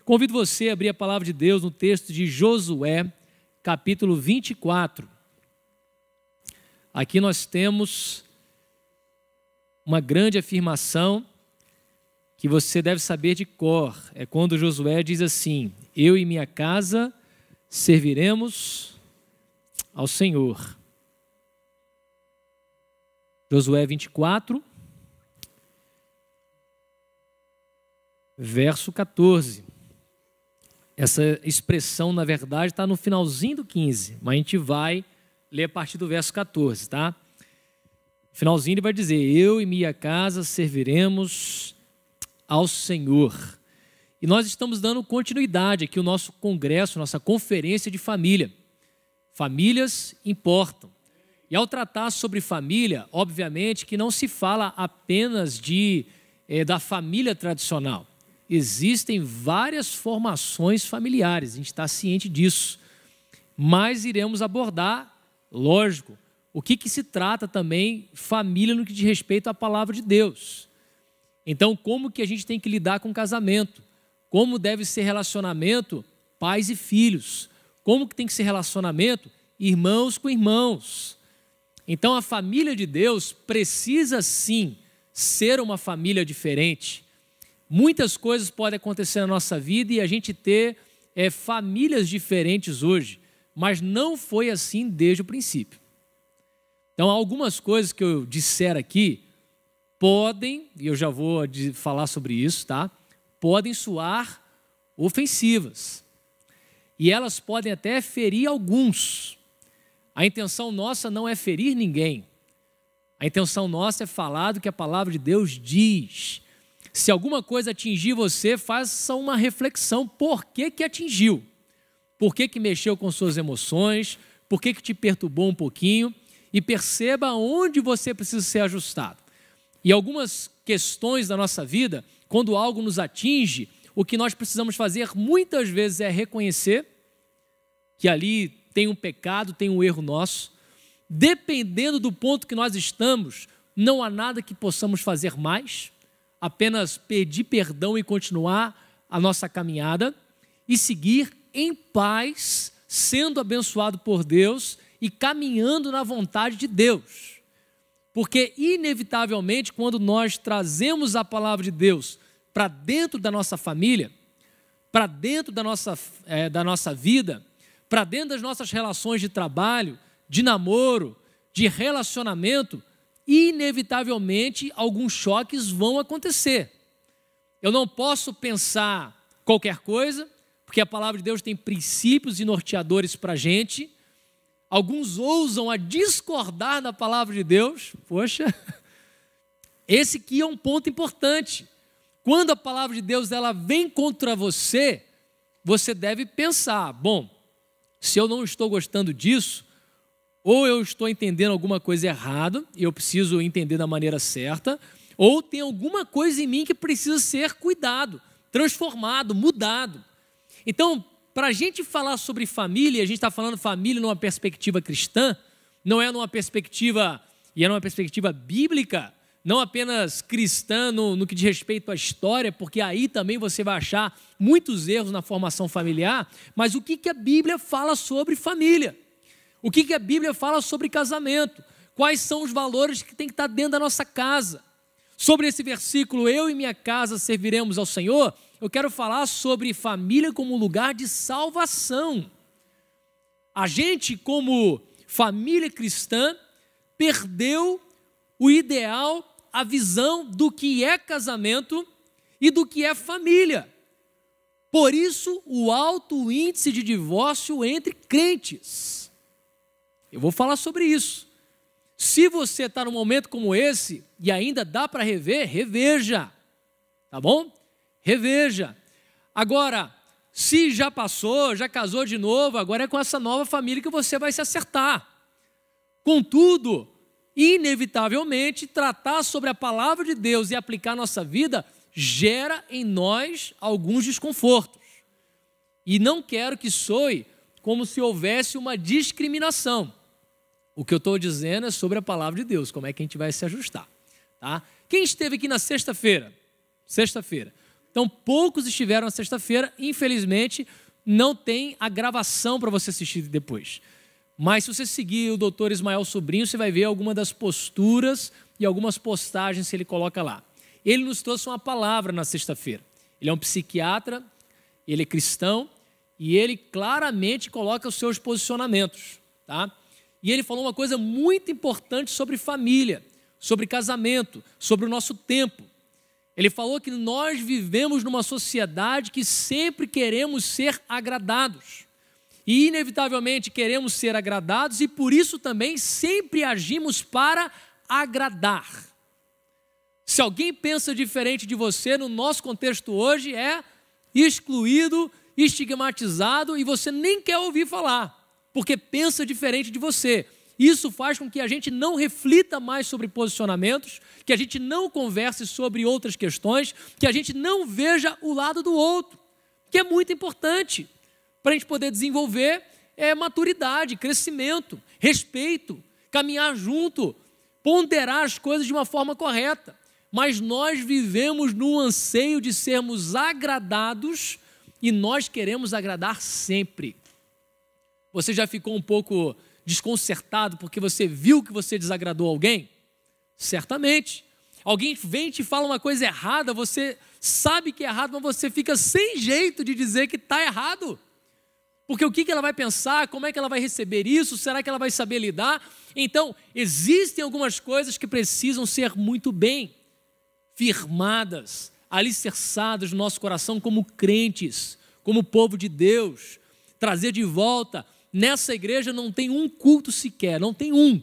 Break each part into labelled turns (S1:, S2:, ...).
S1: Convido você a abrir a palavra de Deus no texto de Josué, capítulo 24. Aqui nós temos uma grande afirmação que você deve saber de cor. É quando Josué diz assim: eu e minha casa serviremos ao Senhor. Josué 24, verso 14. Essa expressão, na verdade, está no finalzinho do 15, mas a gente vai ler a partir do verso 14, tá? No finalzinho ele vai dizer: eu e minha casa serviremos ao Senhor. E nós estamos dando continuidade aqui ao nosso congresso, nossa conferência de família. Famílias importam. E ao tratar sobre família, obviamente que não se fala apenas da família tradicional. Existem várias formações familiares, a gente está ciente disso. Mas iremos abordar, lógico, o que se trata também família no que diz respeito à palavra de Deus. Então, como que a gente tem que lidar com o casamento? Como deve ser relacionamento pais e filhos? Como que tem que ser relacionamento irmãos com irmãos? Então, a família de Deus precisa sim ser uma família diferente. Muitas coisas podem acontecer na nossa vida e a gente ter famílias diferentes hoje, mas não foi assim desde o princípio. Então, algumas coisas que eu disser aqui podem, e eu já vou falar sobre isso, tá? Podem soar ofensivas. E elas podem até ferir alguns. A intenção nossa não é ferir ninguém. A intenção nossa é falar do que a palavra de Deus diz. Se alguma coisa atingir você, faça uma reflexão. Por que atingiu? Por que mexeu com suas emoções? Por que te perturbou um pouquinho? E perceba onde você precisa ser ajustado. E algumas questões da nossa vida, quando algo nos atinge, o que nós precisamos fazer muitas vezes é reconhecer que ali tem um pecado, tem um erro nosso. Dependendo do ponto que nós estamos, não há nada que possamos fazer mais, apenas pedir perdão e continuar a nossa caminhada e seguir em paz, sendo abençoado por Deus e caminhando na vontade de Deus. Porque, inevitavelmente, quando nós trazemos a palavra de Deus para dentro da nossa família, para dentro da nossa vida, para dentro das nossas relações de trabalho, de namoro, de relacionamento, inevitavelmente alguns choques vão acontecer. Eu não posso pensar qualquer coisa, porque a palavra de Deus tem princípios e norteadores para a gente. Alguns ousam a discordar da palavra de Deus. Poxa, esse aqui é um ponto importante. Quando a palavra de Deus ela vem contra você, você deve pensar: bom, se eu não estou gostando disso, ou eu estou entendendo alguma coisa errada e eu preciso entender da maneira certa, ou tem alguma coisa em mim que precisa ser cuidado, transformado, mudado. Então, para a gente falar sobre família, a gente está falando família numa perspectiva cristã, não é numa perspectiva, e é numa perspectiva bíblica, não apenas cristã no que diz respeito à história, porque aí também você vai achar muitos erros na formação familiar, mas o que a Bíblia fala sobre família? O que a Bíblia fala sobre casamento? Quais são os valores que tem que estar dentro da nossa casa? Sobre esse versículo, eu e minha casa serviremos ao Senhor, eu quero falar sobre família como lugar de salvação. A gente, como família cristã, perdeu o ideal, a visão do que é casamento e do que é família. Por isso, o alto índice de divórcio entre crentes. Eu vou falar sobre isso. Se você está num momento como esse e ainda dá para rever, reveja. Tá bom? Reveja. Agora, se já passou, já casou de novo, agora é com essa nova família que você vai se acertar. Contudo, inevitavelmente, tratar sobre a palavra de Deus e aplicar a nossa vida gera em nós alguns desconfortos. E não quero que soe como se houvesse uma discriminação. O que eu estou dizendo é sobre a palavra de Deus, como é que a gente vai se ajustar. Tá? Quem esteve aqui na sexta-feira? Então, poucos estiveram na sexta-feira. Infelizmente, não tem a gravação para você assistir depois. Mas se você seguir o doutor Ismael Sobrinho, você vai ver algumas das posturas e algumas postagens que ele coloca lá. Ele nos trouxe uma palavra na sexta-feira. Ele é um psiquiatra, ele é cristão e ele claramente coloca os seus posicionamentos, tá? E ele falou uma coisa muito importante sobre família, sobre casamento, sobre o nosso tempo. Ele falou que nós vivemos numa sociedade que sempre queremos ser agradados. E, inevitavelmente, queremos ser agradados e, por isso, também sempre agimos para agradar. Se alguém pensa diferente de você, no nosso contexto hoje, é excluído, estigmatizado e você nem quer ouvir falar, porque pensa diferente de você. Isso faz com que a gente não reflita mais sobre posicionamentos, que a gente não converse sobre outras questões, que a gente não veja o lado do outro, que é muito importante para a gente poder desenvolver maturidade, crescimento, respeito, caminhar junto, ponderar as coisas de uma forma correta. Mas nós vivemos no anseio de sermos agradados e nós queremos agradar sempre. Você já ficou um pouco desconcertado porque você viu que você desagradou alguém? Certamente. Alguém vem e te fala uma coisa errada, você sabe que é errado, mas você fica sem jeito de dizer que está errado. Porque o que ela vai pensar, como é que ela vai receber isso, será que ela vai saber lidar? Então, existem algumas coisas que precisam ser muito bem firmadas, alicerçadas no nosso coração como crentes, como povo de Deus. Trazer de volta, nessa igreja não tem um culto sequer, não tem um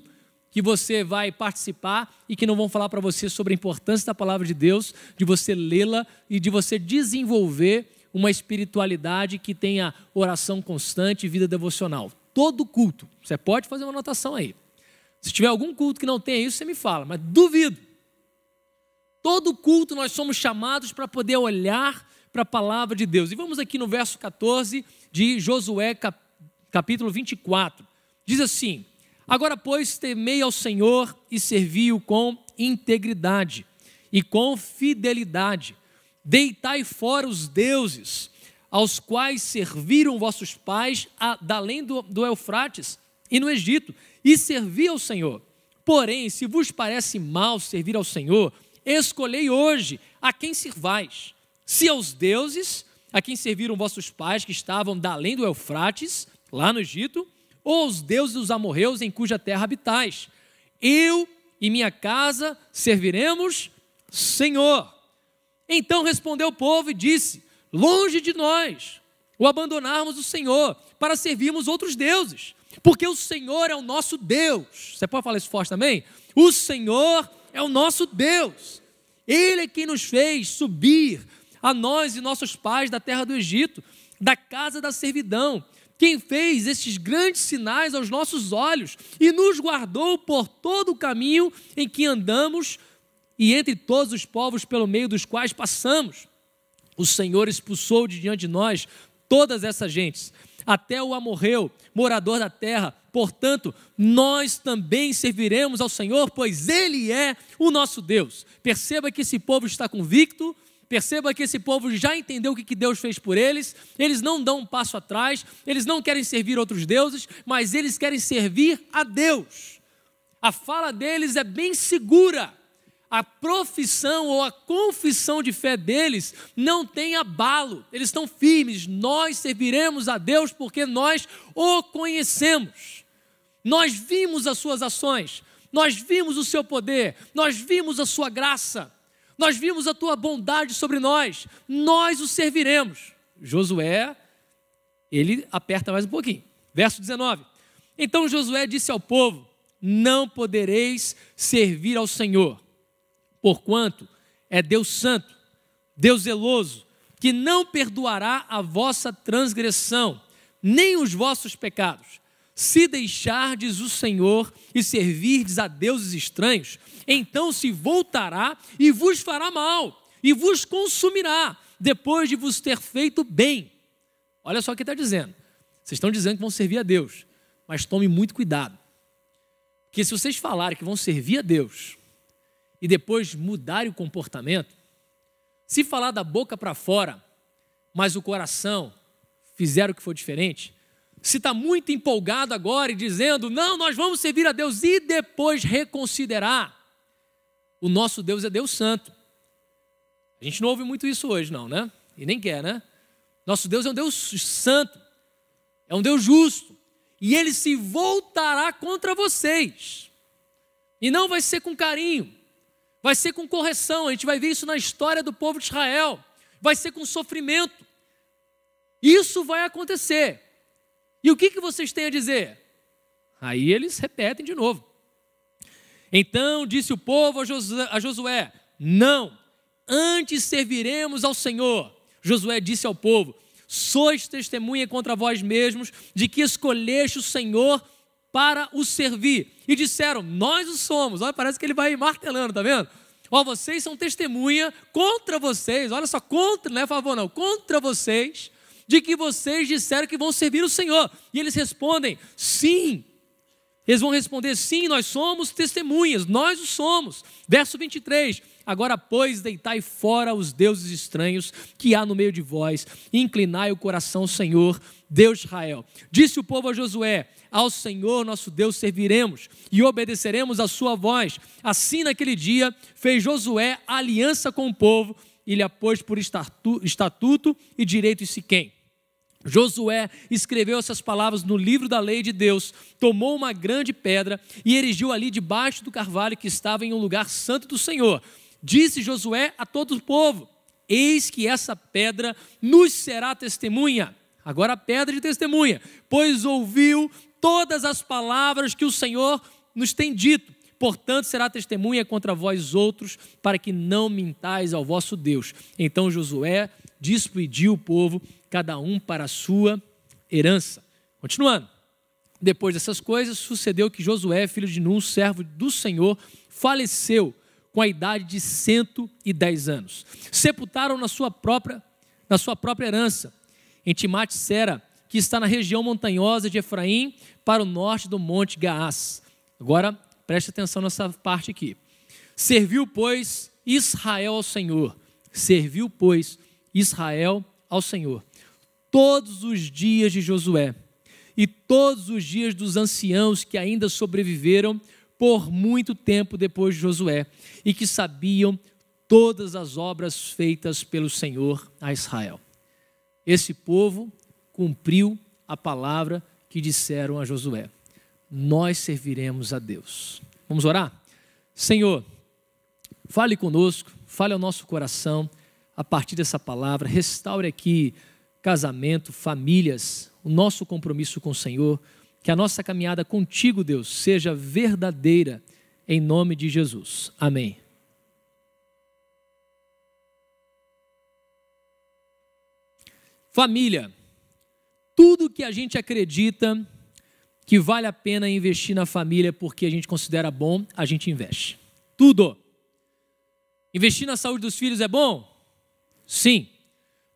S1: que você vai participar e que não vão falar para você sobre a importância da palavra de Deus, de você lê-la e de você desenvolver uma espiritualidade que tenha oração constante e vida devocional. Todo culto, você pode fazer uma anotação aí. Se tiver algum culto que não tenha isso, você me fala, mas duvido. Todo culto nós somos chamados para poder olhar para a palavra de Deus. E vamos aqui no verso 14 de Josué, capítulo 24. Diz assim: agora, pois, temei ao Senhor e servi-o com integridade e com fidelidade. Deitai fora os deuses, aos quais serviram vossos pais da além do Eufrates e no Egito, e servi ao Senhor. Porém, se vos parece mal servir ao Senhor, escolhei hoje a quem servais, se aos deuses a quem serviram vossos pais, que estavam da além do Eufrates, lá no Egito, ou aos deuses dos amorreus em cuja terra habitais. Eu e minha casa serviremos Senhor. Então respondeu o povo e disse: longe de nós o abandonarmos o Senhor para servirmos outros deuses, porque o Senhor é o nosso Deus. Você pode falar isso forte também? O Senhor é o nosso Deus. Ele é quem nos fez subir a nós e nossos pais da terra do Egito, da casa da servidão, quem fez estes grandes sinais aos nossos olhos e nos guardou por todo o caminho em que andamos e entre todos os povos pelo meio dos quais passamos. O Senhor expulsou de diante de nós todas essas gentes, até o amorreu, morador da terra. Portanto, nós também serviremos ao Senhor, pois Ele é o nosso Deus. Perceba que esse povo está convicto, perceba que esse povo já entendeu o que Deus fez por eles. Eles não dão um passo atrás, eles não querem servir outros deuses, mas eles querem servir a Deus. A fala deles é bem segura. A profissão ou a confissão de fé deles não tem abalo, eles estão firmes. Nós serviremos a Deus porque nós o conhecemos, nós vimos as suas ações, nós vimos o seu poder, nós vimos a sua graça, nós vimos a tua bondade sobre nós o serviremos. Josué, ele aperta mais um pouquinho, verso 19. Então Josué disse ao povo: não podereis servir ao Senhor, porquanto é Deus santo, Deus zeloso, que não perdoará a vossa transgressão, nem os vossos pecados. Se deixardes o Senhor e servirdes a deuses estranhos, então se voltará e vos fará mal, e vos consumirá, depois de vos ter feito bem. Olha só o que está dizendo. Vocês estão dizendo que vão servir a Deus, mas tome muito cuidado, porque se vocês falarem que vão servir a Deus e depois mudarem o comportamento, Se falar da boca para fora, mas o coração fizer o que for diferente, se está muito empolgado agora e dizendo, não, nós vamos servir a Deus e depois reconsiderar, o nosso Deus é Deus Santo. A gente não ouve muito isso hoje não, né? E nem quer, né? Nosso Deus é um Deus santo, é um Deus justo, e Ele se voltará contra vocês. E não vai ser com carinho, vai ser com correção. A gente vai ver isso na história do povo de Israel. Vai ser com sofrimento. Isso vai acontecer. E o que vocês têm a dizer? Aí eles repetem de novo. Então disse o povo a Josué, não, antes serviremos ao Senhor. Josué disse ao povo, sois testemunha contra vós mesmos de que escolheste o Senhor para o servir. E disseram, nós o somos. Olha, parece que ele vai martelando, tá vendo? Ó, vocês são testemunha contra vocês, olha só, contra, não é a favor não, contra vocês, de que vocês disseram que vão servir o Senhor. E eles respondem, sim. Eles vão responder, sim, nós somos testemunhas, nós o somos. Verso 23, agora, pois, deitai fora os deuses estranhos que há no meio de vós, e inclinai o coração ao Senhor, Deus de Israel. Disse o povo a Josué, ao Senhor nosso Deus serviremos e obedeceremos a sua voz. Assim, naquele dia, fez Josué aliança com o povo e lhe a pôs por estatuto e direito em Siquém. Josué escreveu essas palavras no livro da lei de Deus, tomou uma grande pedra e erigiu ali debaixo do carvalho que estava em um lugar santo do Senhor. Disse Josué a todo o povo, eis que essa pedra nos será testemunha. Agora a pedra de testemunha, pois ouviu todas as palavras que o Senhor nos tem dito. Portanto, será testemunha contra vós outros, para que não mintais ao vosso Deus. Então Josué despediu o povo, cada um para a sua herança. Continuando. Depois dessas coisas, sucedeu que Josué, filho de Nun, servo do Senhor, faleceu com a idade de 110 anos. Sepultaram na sua própria herança, em Timnat-Sera, que está na região montanhosa de Efraim, para o norte do monte Gaás. Agora, preste atenção nessa parte aqui. Serviu, pois, Israel ao Senhor. Serviu, pois, Israel ao Senhor. Todos os dias de Josué e todos os dias dos anciãos que ainda sobreviveram por muito tempo depois de Josué e que sabiam todas as obras feitas pelo Senhor a Israel. Esse povo cumpriu a palavra que disseram a Josué. Nós serviremos a Deus. Vamos orar? Senhor, fale conosco, fale ao nosso coração a partir dessa palavra, restaure aqui casamento, famílias, o nosso compromisso com o Senhor, que a nossa caminhada contigo, Deus, seja verdadeira, em nome de Jesus. Amém. Família, tudo que a gente acredita que vale a pena investir na família porque a gente considera bom, a gente investe. Tudo. Investir na saúde dos filhos é bom? Sim.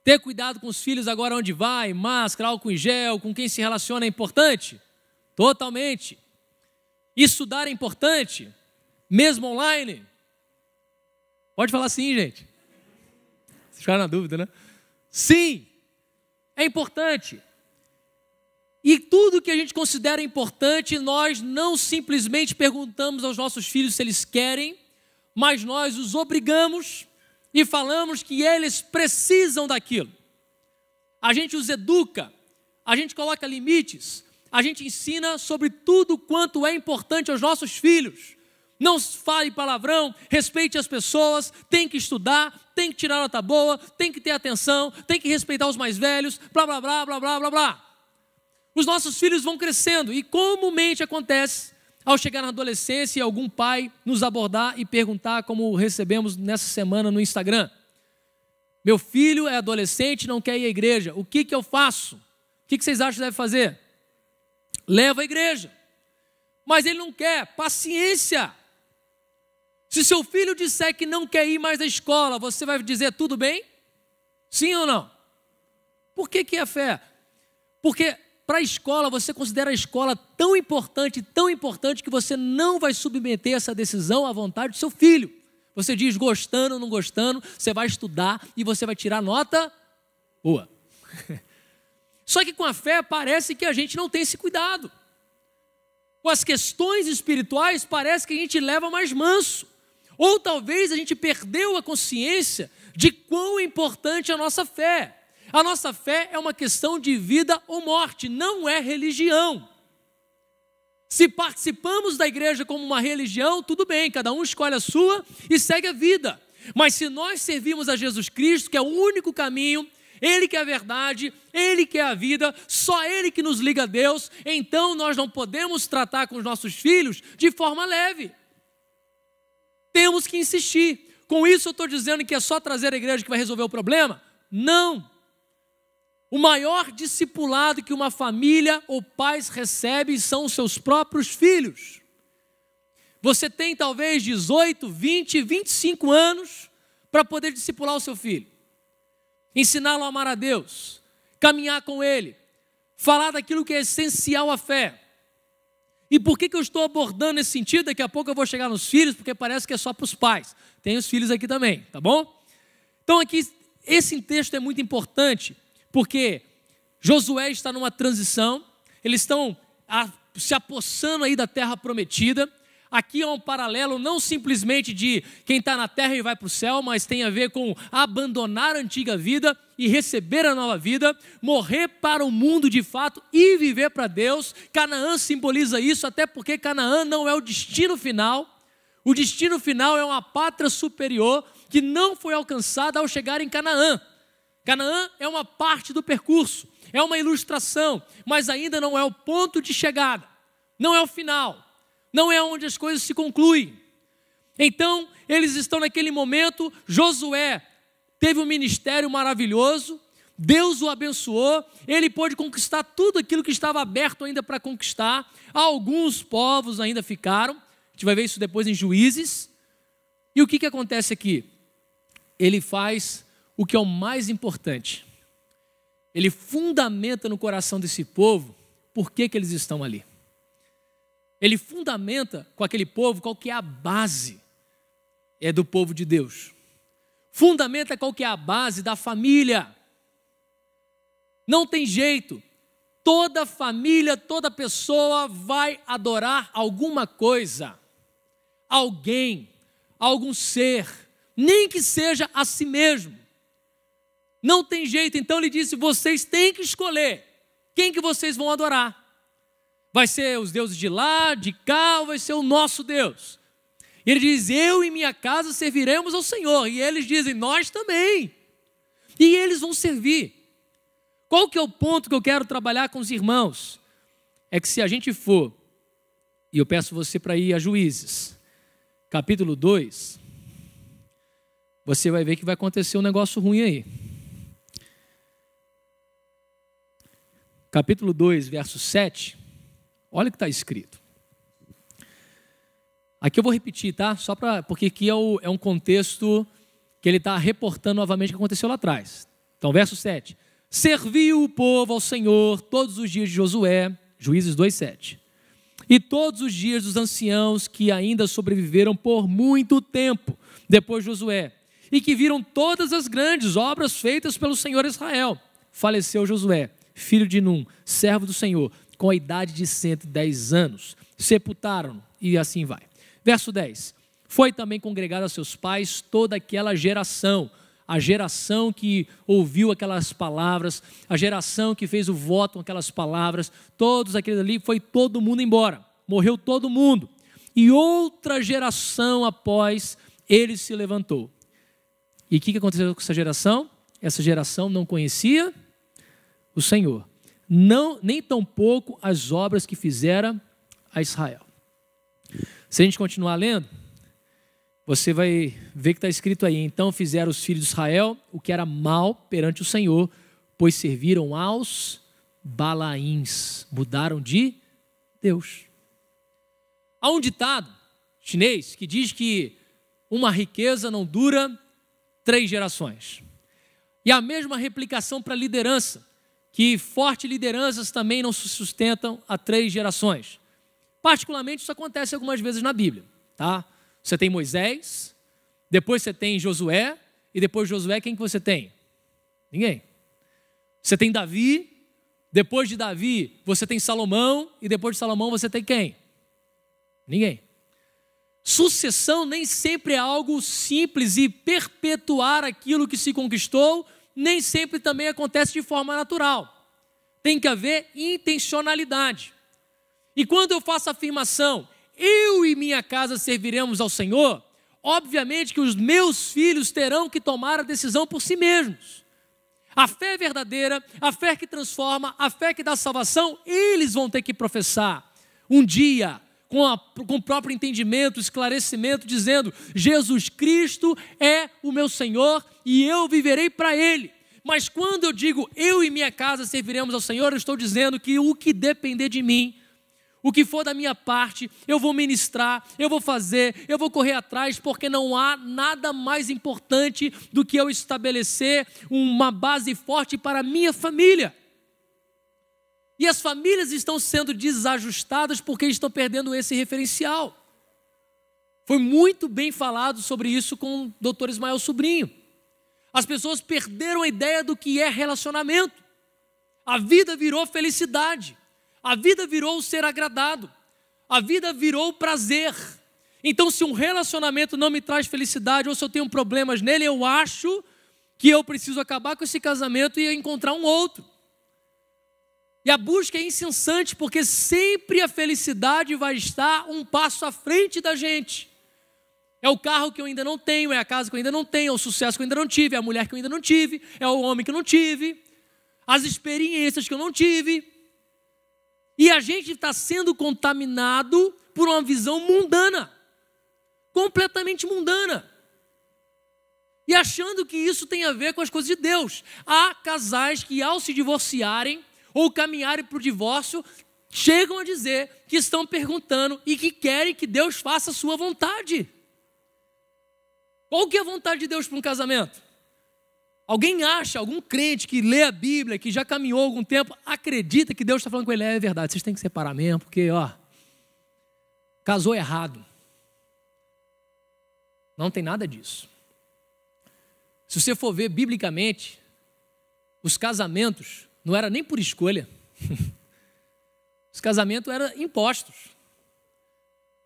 S1: Ter cuidado com os filhos agora onde vai, máscara, álcool em gel, com quem se relaciona é importante? Totalmente. Estudar é importante? Mesmo online? Pode falar sim, gente. Vocês ficaram na dúvida, né? Sim, é importante. E tudo que a gente considera importante, nós não simplesmente perguntamos aos nossos filhos se eles querem, mas nós os obrigamos e falamos que eles precisam daquilo. A gente os educa, a gente coloca limites, a gente ensina sobre tudo quanto é importante aos nossos filhos. Não fale palavrão, respeite as pessoas, tem que estudar, tem que tirar nota boa, tem que ter atenção, tem que respeitar os mais velhos, blá, blá, blá, blá, blá, blá, blá. Os nossos filhos vão crescendo e comumente acontece ao chegar na adolescência e algum pai nos abordar e perguntar, como recebemos nessa semana no Instagram: meu filho é adolescente, não quer ir à igreja, o que eu faço? O que vocês acham que deve fazer? Leva à igreja. Mas ele não quer, paciência. Se seu filho disser que não quer ir mais à escola, você vai dizer tudo bem? Sim ou não? Por que é fé? Porque para a escola, você considera a escola tão importante que você não vai submeter essa decisão à vontade do seu filho. Você diz gostando ou não gostando, você vai estudar e você vai tirar nota boa. Só que com a fé parece que a gente não tem esse cuidado. Com as questões espirituais parece que a gente leva mais manso. Ou talvez a gente perdeu a consciência de quão importante é a nossa fé. A nossa fé é uma questão de vida ou morte, não é religião. Se participamos da igreja como uma religião, tudo bem, cada um escolhe a sua e segue a vida. Mas se nós servimos a Jesus Cristo, que é o único caminho, Ele que é a verdade, Ele que é a vida, só Ele que nos liga a Deus, então nós não podemos tratar com os nossos filhos de forma leve. Temos que insistir. Com isso eu estou dizendo que é só trazer a igreja que vai resolver o problema? Não. O maior discipulado que uma família ou pais recebem são os seus próprios filhos. Você tem talvez 18, 20, 25 anos para poder discipular o seu filho. Ensiná-lo a amar a Deus, caminhar com Ele, falar daquilo que é essencial à fé. E por que eu estou abordando nesse sentido? Daqui a pouco eu vou chegar nos filhos, porque parece que é só para os pais. Tem os filhos aqui também, tá bom? Então aqui, esse texto é muito importante, porque Josué está numa transição, eles estão se apossando aí da terra prometida. Aqui é um paralelo não simplesmente de quem está na terra e vai para o céu, mas tem a ver com abandonar a antiga vida e receber a nova vida, morrer para o mundo de fato e viver para Deus. Canaã simboliza isso, até porque Canaã não é o destino final. O destino final é uma pátria superior que não foi alcançada ao chegar em Canaã. Canaã é uma parte do percurso, é uma ilustração, mas ainda não é o ponto de chegada, não é o final. Não é onde as coisas se concluem. Então, eles estão naquele momento. Josué teve um ministério maravilhoso, Deus o abençoou, ele pôde conquistar tudo aquilo que estava aberto ainda para conquistar. Alguns povos ainda ficaram, a gente vai ver isso depois em Juízes. E o que acontece aqui? Ele faz o que é o mais importante. Ele fundamenta no coração desse povo por que eles estão ali. Ele fundamenta com aquele povo qual que é a base do povo de Deus. Fundamenta qual que é a base da família. Não tem jeito. Toda família, toda pessoa vai adorar alguma coisa. Alguém, algum ser, nem que seja a si mesmo. Não tem jeito. Então ele disse, vocês têm que escolher quem que vocês vão adorar. Vai ser os deuses de lá, de cá, ou vai ser o nosso Deus? E ele diz, eu e minha casa serviremos ao Senhor. E eles dizem, nós também. E eles vão servir. Qual que é o ponto que eu quero trabalhar com os irmãos? É que se a gente for, e eu peço você para ir a Juízes, capítulo 2, você vai ver que vai acontecer um negócio ruim aí. Capítulo 2, verso 7. Olha o que está escrito. Aqui eu vou repetir, tá? Porque aqui é um contexto que ele está reportando novamente o que aconteceu lá atrás. Então, verso 7. Serviu o povo ao Senhor todos os dias de Josué, Juízes 2:7. E todos os dias dos anciãos que ainda sobreviveram por muito tempo, depois de Josué, e que viram todas as grandes obras feitas pelo Senhor Israel. Faleceu Josué, filho de Num, servo do Senhor, com a idade de 110 anos. Sepultaram-no, e assim vai. Verso 10. Foi também congregado a seus pais toda aquela geração, a geração que ouviu aquelas palavras, a geração que fez o voto com aquelas palavras, todos aqueles ali, foi todo mundo embora, morreu todo mundo. E outra geração após ele se levantou. E o que aconteceu com essa geração? Essa geração não conhecia o Senhor. Não, nem tampouco as obras que fizera a Israel. Se a gente continuar lendo, você vai ver que está escrito aí, então fizeram os filhos de Israel o que era mal perante o Senhor, pois serviram aos Balaíns, mudaram de Deus. Há um ditado chinês que diz que uma riqueza não dura 3 gerações. E a mesma replicação para a liderança, que fortes lideranças também não se sustentam a 3 gerações. Particularmente isso acontece algumas vezes na Bíblia, tá? Você tem Moisés, Depois você tem Josué, e depois de Josué, quem que você tem? Ninguém. Você tem Davi, depois de Davi, você tem Salomão, e depois de Salomão você tem quem? Ninguém. Sucessão nem sempre é algo simples, e perpetuar aquilo que se conquistou nem sempre também acontece de forma natural. Tem que haver intencionalidade. E quando eu faço a afirmação, eu e minha casa serviremos ao Senhor, obviamente que os meus filhos terão que tomar a decisão por si mesmos. A fé verdadeira, a fé que transforma, a fé que dá salvação, eles vão ter que professar um dia, com o próprio entendimento, esclarecimento, dizendo: Jesus Cristo é o meu Senhor e eu viverei para Ele. Mas quando eu digo eu e minha casa serviremos ao Senhor, eu estou dizendo que o que depender de mim, o que for da minha parte, eu vou ministrar, eu vou fazer, eu vou correr atrás, porque não há nada mais importante do que eu estabelecer uma base forte para a minha família. E as famílias estão sendo desajustadas porque estão perdendo esse referencial. Foi muito bem falado sobre isso com o Dr. Ismael Sobrinho. As pessoas perderam a ideia do que é relacionamento. A vida virou felicidade. A vida virou ser agradado. A vida virou prazer. Então, se um relacionamento não me traz felicidade, ou se eu tenho problemas nele, eu acho que eu preciso acabar com esse casamento e encontrar um outro. E a busca é incessante, porque sempre a felicidade vai estar um passo à frente da gente. É o carro que eu ainda não tenho, é a casa que eu ainda não tenho, é o sucesso que eu ainda não tive, é a mulher que eu ainda não tive, é o homem que eu não tive, as experiências que eu não tive. E a gente está sendo contaminado por uma visão mundana, completamente mundana. E achando que isso tem a ver com as coisas de Deus. Há casais que, ao se divorciarem ou caminharem para o divórcio, chegam a dizer que estão perguntando e que querem que Deus faça a sua vontade. Qual que é a vontade de Deus para um casamento? Alguém acha, algum crente que lê a Bíblia, que já caminhou algum tempo, acredita que Deus está falando com ele? É verdade, vocês têm que separar mesmo, porque, casou errado. Não tem nada disso. Se você for ver biblicamente, os casamentos não era nem por escolha. Os casamentos eram impostos.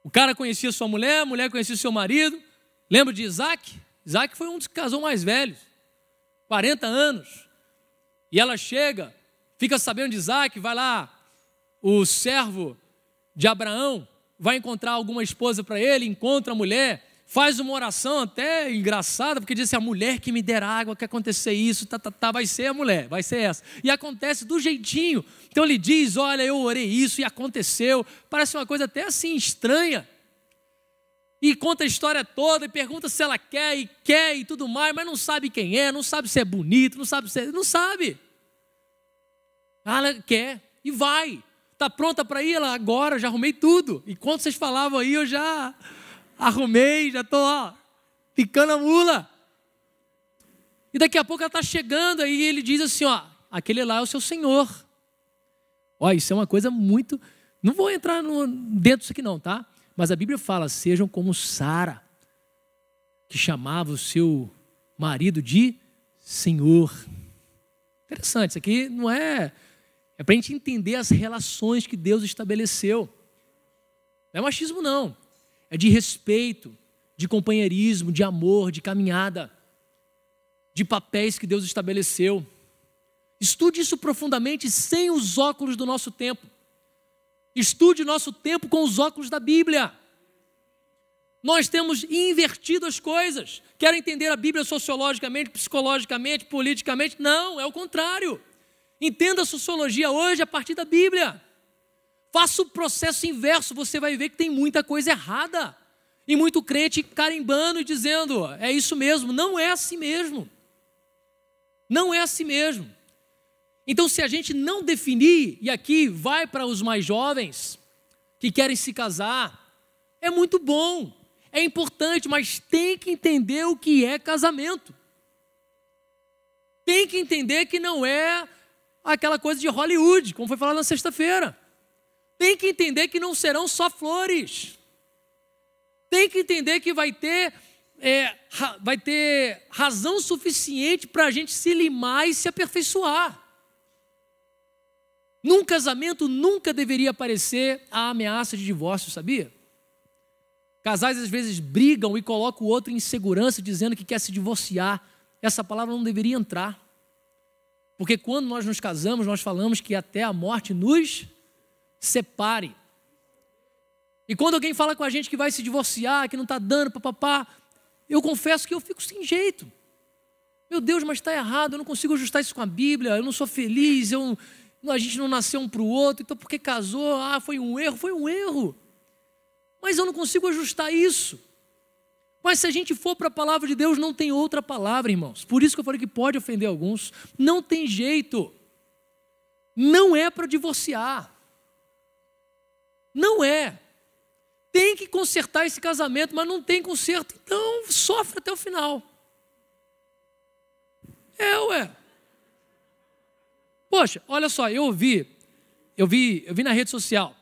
S1: O cara conhecia sua mulher, a mulher conhecia seu marido. Lembra de Isaac? Isaac foi um dos que casou mais velhos. 40 anos, e ela chega, fica sabendo de Isaac, vai lá, o servo de Abraão, vai encontrar alguma esposa para ele, encontra a mulher, faz uma oração até engraçada, porque diz assim: a mulher que me der água, que acontecer isso, vai ser a mulher, vai ser essa. E acontece do jeitinho. Então ele diz: olha, eu orei isso e aconteceu. Parece uma coisa até assim estranha. E conta a história toda e pergunta se ela quer e tudo mais, mas não sabe quem é, não sabe se é bonito, não sabe. Ela quer e vai. Está pronta para ir? Ela: agora, já arrumei tudo. Enquanto vocês falavam aí, eu já arrumei, já estou picando a mula. E daqui a pouco ela está chegando aí e ele diz assim: aquele lá é o seu Senhor. Isso é uma coisa muito... Não vou entrar dentro disso aqui não, tá? Mas a Bíblia fala: sejam como Sara, que chamava o seu marido de Senhor. Interessante, isso aqui não é para a gente entender as relações que Deus estabeleceu. Não é machismo não, é de respeito, de companheirismo, de amor, de caminhada, de papéis que Deus estabeleceu. Estude isso profundamente, sem os óculos do nosso tempo. Estude o nosso tempo com os óculos da Bíblia. Nós temos invertido as coisas. Quero entender a Bíblia sociologicamente, psicologicamente, politicamente? Não, é o contrário. Entenda a sociologia hoje a partir da Bíblia. Faça o processo inverso, você vai ver que tem muita coisa errada. E muito crente carimbando e dizendo: é isso mesmo. Não é assim mesmo. Não é assim mesmo. Então, se a gente não definir, e aqui vai para os mais jovens que querem se casar, é muito bom, é importante, mas tem que entender o que é casamento. Tem que entender que não é aquela coisa de Hollywood, como foi falado na sexta-feira. Tem que entender que não serão só flores. Tem que entender que vai ter vai ter razão suficiente para a gente se limar e se aperfeiçoar. Num casamento nunca deveria aparecer a ameaça de divórcio, sabia? Casais às vezes brigam e colocam o outro em insegurança, dizendo que quer se divorciar. Essa palavra não deveria entrar. Porque quando nós nos casamos, nós falamos que até a morte nos separe. E quando alguém fala com a gente que vai se divorciar, que não está dando, papapá, eu confesso que eu fico sem jeito. Meu Deus, mas está errado, eu não consigo ajustar isso com a Bíblia, eu não sou feliz, a gente não nasceu um para o outro, então por que casou? Foi um erro. Mas eu não consigo ajustar isso. Mas se a gente for para a palavra de Deus, não tem outra palavra, irmãos. Por isso que eu falei que pode ofender alguns. Não tem jeito. Não é para divorciar. Não é. Tem que consertar esse casamento, mas não tem conserto. Então, sofre até o final. Poxa, olha só, eu vi na rede social,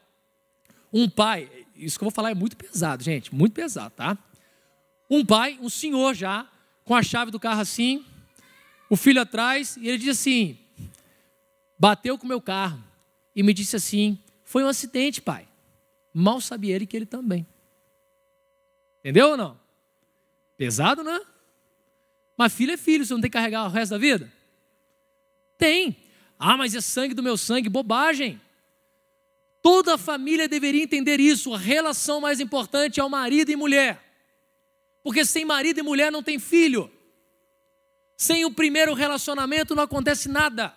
S1: um pai, isso que eu vou falar é muito pesado, gente, muito pesado, tá? Um pai, um senhor já, com a chave do carro assim, o filho atrás, e ele diz assim, bateu com o meu carro, e me disse assim, foi um acidente, pai. Mal sabia ele que ele também. Entendeu ou não? Pesado, né? Mas filho é filho, você não tem que carregar o resto da vida? Tem. Mas é sangue do meu sangue, bobagem. Toda a família deveria entender isso. A relação mais importante é o marido e mulher. Porque sem marido e mulher não tem filho. Sem o primeiro relacionamento não acontece nada.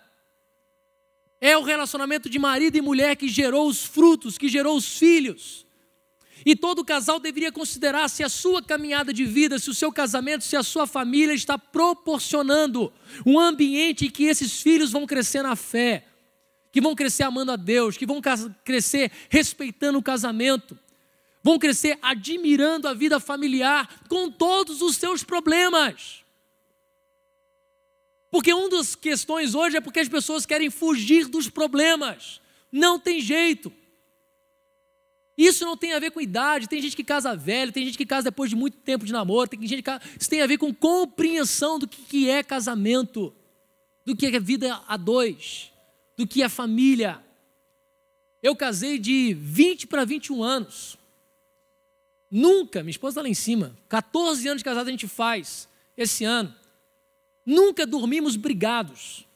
S1: É o relacionamento de marido e mulher que gerou os frutos, que gerou os filhos. E todo casal deveria considerar se a sua caminhada de vida, se o seu casamento, se a sua família está proporcionando um ambiente em que esses filhos vão crescer na fé, que vão crescer amando a Deus, que vão crescer respeitando o casamento, vão crescer admirando a vida familiar com todos os seus problemas. Porque uma das questões hoje é porque as pessoas querem fugir dos problemas. Não tem jeito. Isso não tem a ver com idade, tem gente que casa velho, tem gente que casa depois de muito tempo de namoro, tem gente que casa... Isso tem a ver com compreensão do que é casamento, do que é vida a dois, do que é família. Eu casei de 20 para 21 anos. Minha esposa está lá em cima, 14 anos de casado a gente faz esse ano. Nunca dormimos brigados,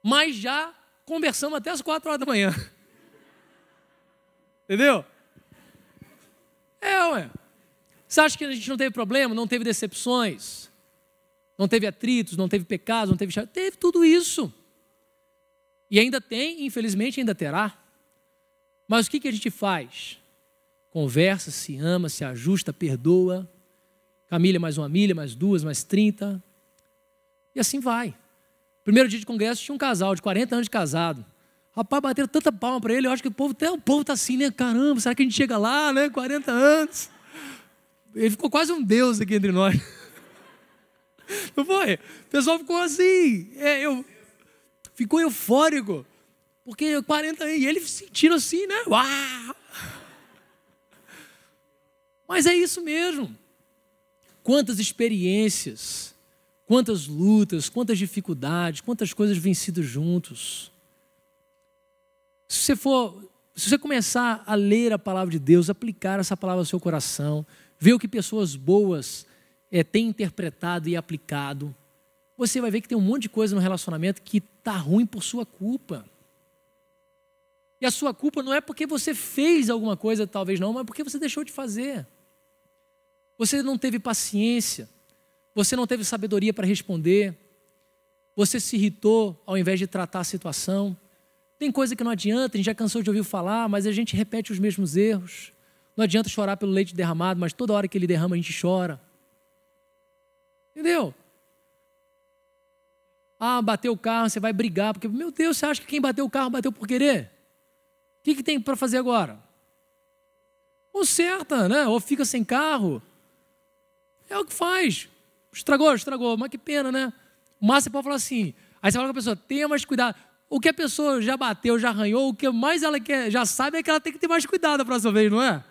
S1: mas já conversamos até as 4 horas da manhã. Entendeu? Você acha que a gente não teve problema, não teve decepções, não teve atritos, não teve pecados, não teve... Teve tudo isso. E ainda tem, infelizmente ainda terá. Mas o que a gente faz? Conversa, se ama, se ajusta, perdoa. Família mais uma milha, mais 2, mais 30. E assim vai. Primeiro dia de congresso tinha um casal de 40 anos de casado. Rapaz, bateram tanta palma para ele, eu acho que até o povo está assim, né? Caramba, será que a gente chega lá, né? 40 anos. Ele ficou quase um Deus aqui entre nós. Não foi? O pessoal ficou assim, ficou eufórico. Porque 40 anos, e ele sentindo assim, né? Uau! Mas é isso mesmo. Quantas experiências, quantas lutas, quantas dificuldades, quantas coisas vencidas juntos. Se você começar a ler a palavra de Deus, aplicar essa palavra ao seu coração, ver o que pessoas boas têm interpretado e aplicado, você vai ver que tem um monte de coisa no relacionamento que está ruim por sua culpa. E a sua culpa não é porque você fez alguma coisa, talvez não, mas porque você deixou de fazer. Você não teve paciência, você não teve sabedoria para responder, você se irritou ao invés de tratar a situação. Tem coisa que não adianta, a gente já cansou de ouvir falar, mas a gente repete os mesmos erros. Não adianta chorar pelo leite derramado, mas toda hora que ele derrama a gente chora. Entendeu? Bateu o carro, você vai brigar, porque, meu Deus, você acha que quem bateu o carro bateu por querer? O que tem para fazer agora? Conserta, né? Ou fica sem carro. É o que faz. Estragou, mas que pena, né? O máximo pode falar assim, aí você fala com a pessoa, tenha mais cuidado. O que a pessoa já bateu, já arranhou, o que mais ela quer, já sabe é que ela tem que ter mais cuidado da próxima vez, não é?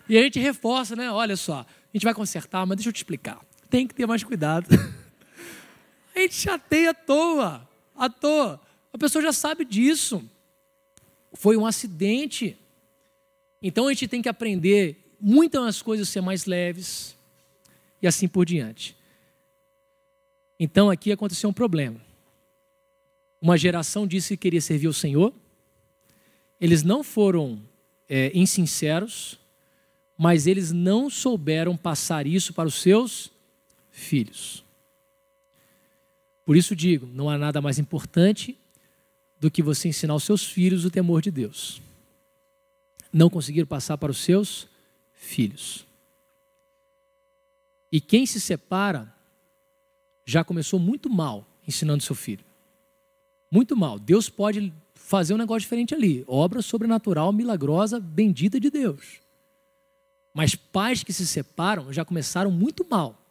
S1: E a gente reforça, né? Olha só, a gente vai consertar, mas deixa eu te explicar. Tem que ter mais cuidado. A gente chateia à toa. A pessoa já sabe disso. Foi um acidente. Então a gente tem que aprender muitas coisas ser mais leves e assim por diante. Então aqui aconteceu um problema. Uma geração disse que queria servir o Senhor. Eles não foram insinceros, mas eles não souberam passar isso para os seus filhos. Por isso digo, não há nada mais importante do que você ensinar aos seus filhos o temor de Deus. Não conseguiram passar para os seus filhos. E quem se separa já começou muito mal ensinando seu filho. Muito mal. Deus pode fazer um negócio diferente ali. Obra sobrenatural, milagrosa, bendita de Deus. Mas pais que se separam já começaram muito mal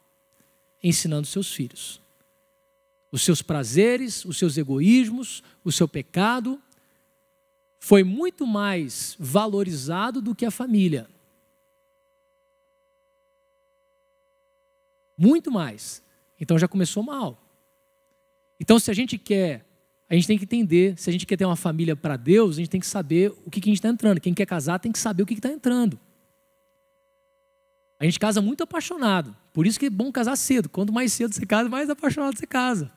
S1: ensinando seus filhos. Os seus prazeres, os seus egoísmos, o seu pecado foi muito mais valorizado do que a família. Muito mais. Então já começou mal. Então se a gente quer, a gente tem que entender, se a gente quer ter uma família para Deus, a gente tem que saber o que a gente está entrando. Quem quer casar tem que saber o que está entrando. A gente casa muito apaixonado. Por isso que é bom casar cedo. Quanto mais cedo você casa, mais apaixonado você casa.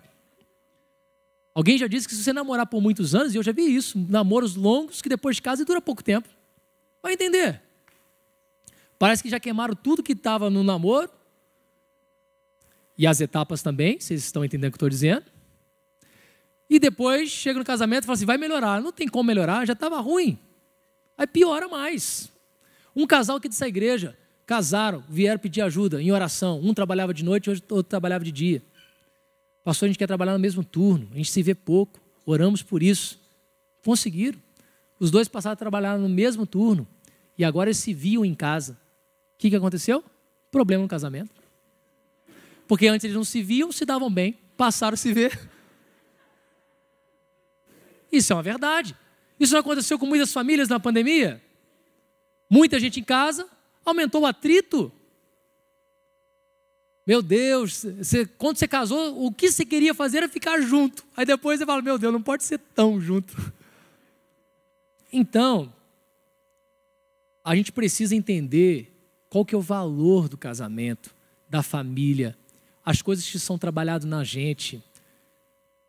S1: Alguém já disse que se você namorar por muitos anos, e eu já vi isso, namoros longos que depois de casa dura pouco tempo. Vai entender. Parece que já queimaram tudo que estava no namoro. E as etapas também, vocês estão entendendo o que eu estou dizendo. E depois chega no casamento e fala assim, vai melhorar. Não tem como melhorar, já estava ruim. Aí piora mais. Um casal aqui dessa igreja, casaram, vieram pedir ajuda em oração. Um trabalhava de noite, outro trabalhava de dia. Pastor, a gente quer trabalhar no mesmo turno, a gente se vê pouco, oramos por isso. Conseguiram. Os dois passaram a trabalhar no mesmo turno e agora eles se viam em casa. O que aconteceu? Problema no casamento. Porque antes eles não se viam, se davam bem, passaram a se ver. Isso é uma verdade. Isso não aconteceu com muitas famílias na pandemia? Muita gente em casa, aumentou o atrito. Meu Deus, quando você casou, o que você queria fazer era ficar junto. Aí depois você fala, meu Deus, não pode ser tão junto. Então, a gente precisa entender qual que é o valor do casamento, da família, as coisas que são trabalhadas na gente.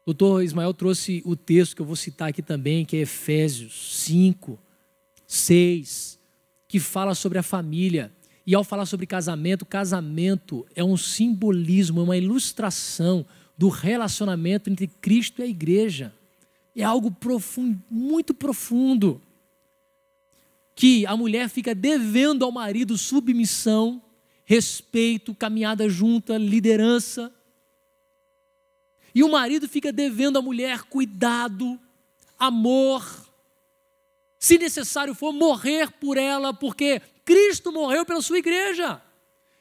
S1: O doutor Ismael trouxe o texto que eu vou citar aqui também, que é Efésios 5, 6, que fala sobre a família. E ao falar sobre casamento, casamento é um simbolismo, é uma ilustração do relacionamento entre Cristo e a igreja. É algo profundo, muito profundo, que a mulher fica devendo ao marido submissão, respeito, caminhada junta, liderança. E o marido fica devendo à mulher cuidado, amor, se necessário for morrer por ela, porque Cristo morreu pela sua igreja.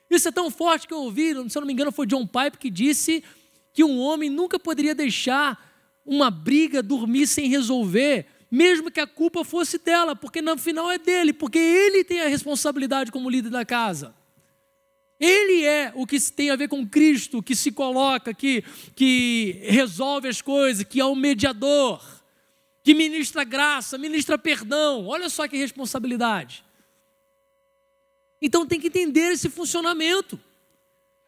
S1: Isso é tão forte que eu ouvi, se eu não me engano foi John Piper que disse que um homem nunca poderia deixar uma briga dormir sem resolver, mesmo que a culpa fosse dela, porque no final é dele, porque ele tem a responsabilidade como líder da casa. Ele é o que tem a ver com Cristo, que se coloca, que resolve as coisas, que é o mediador, que ministra graça, ministra perdão. Olha só que responsabilidade. Então tem que entender esse funcionamento.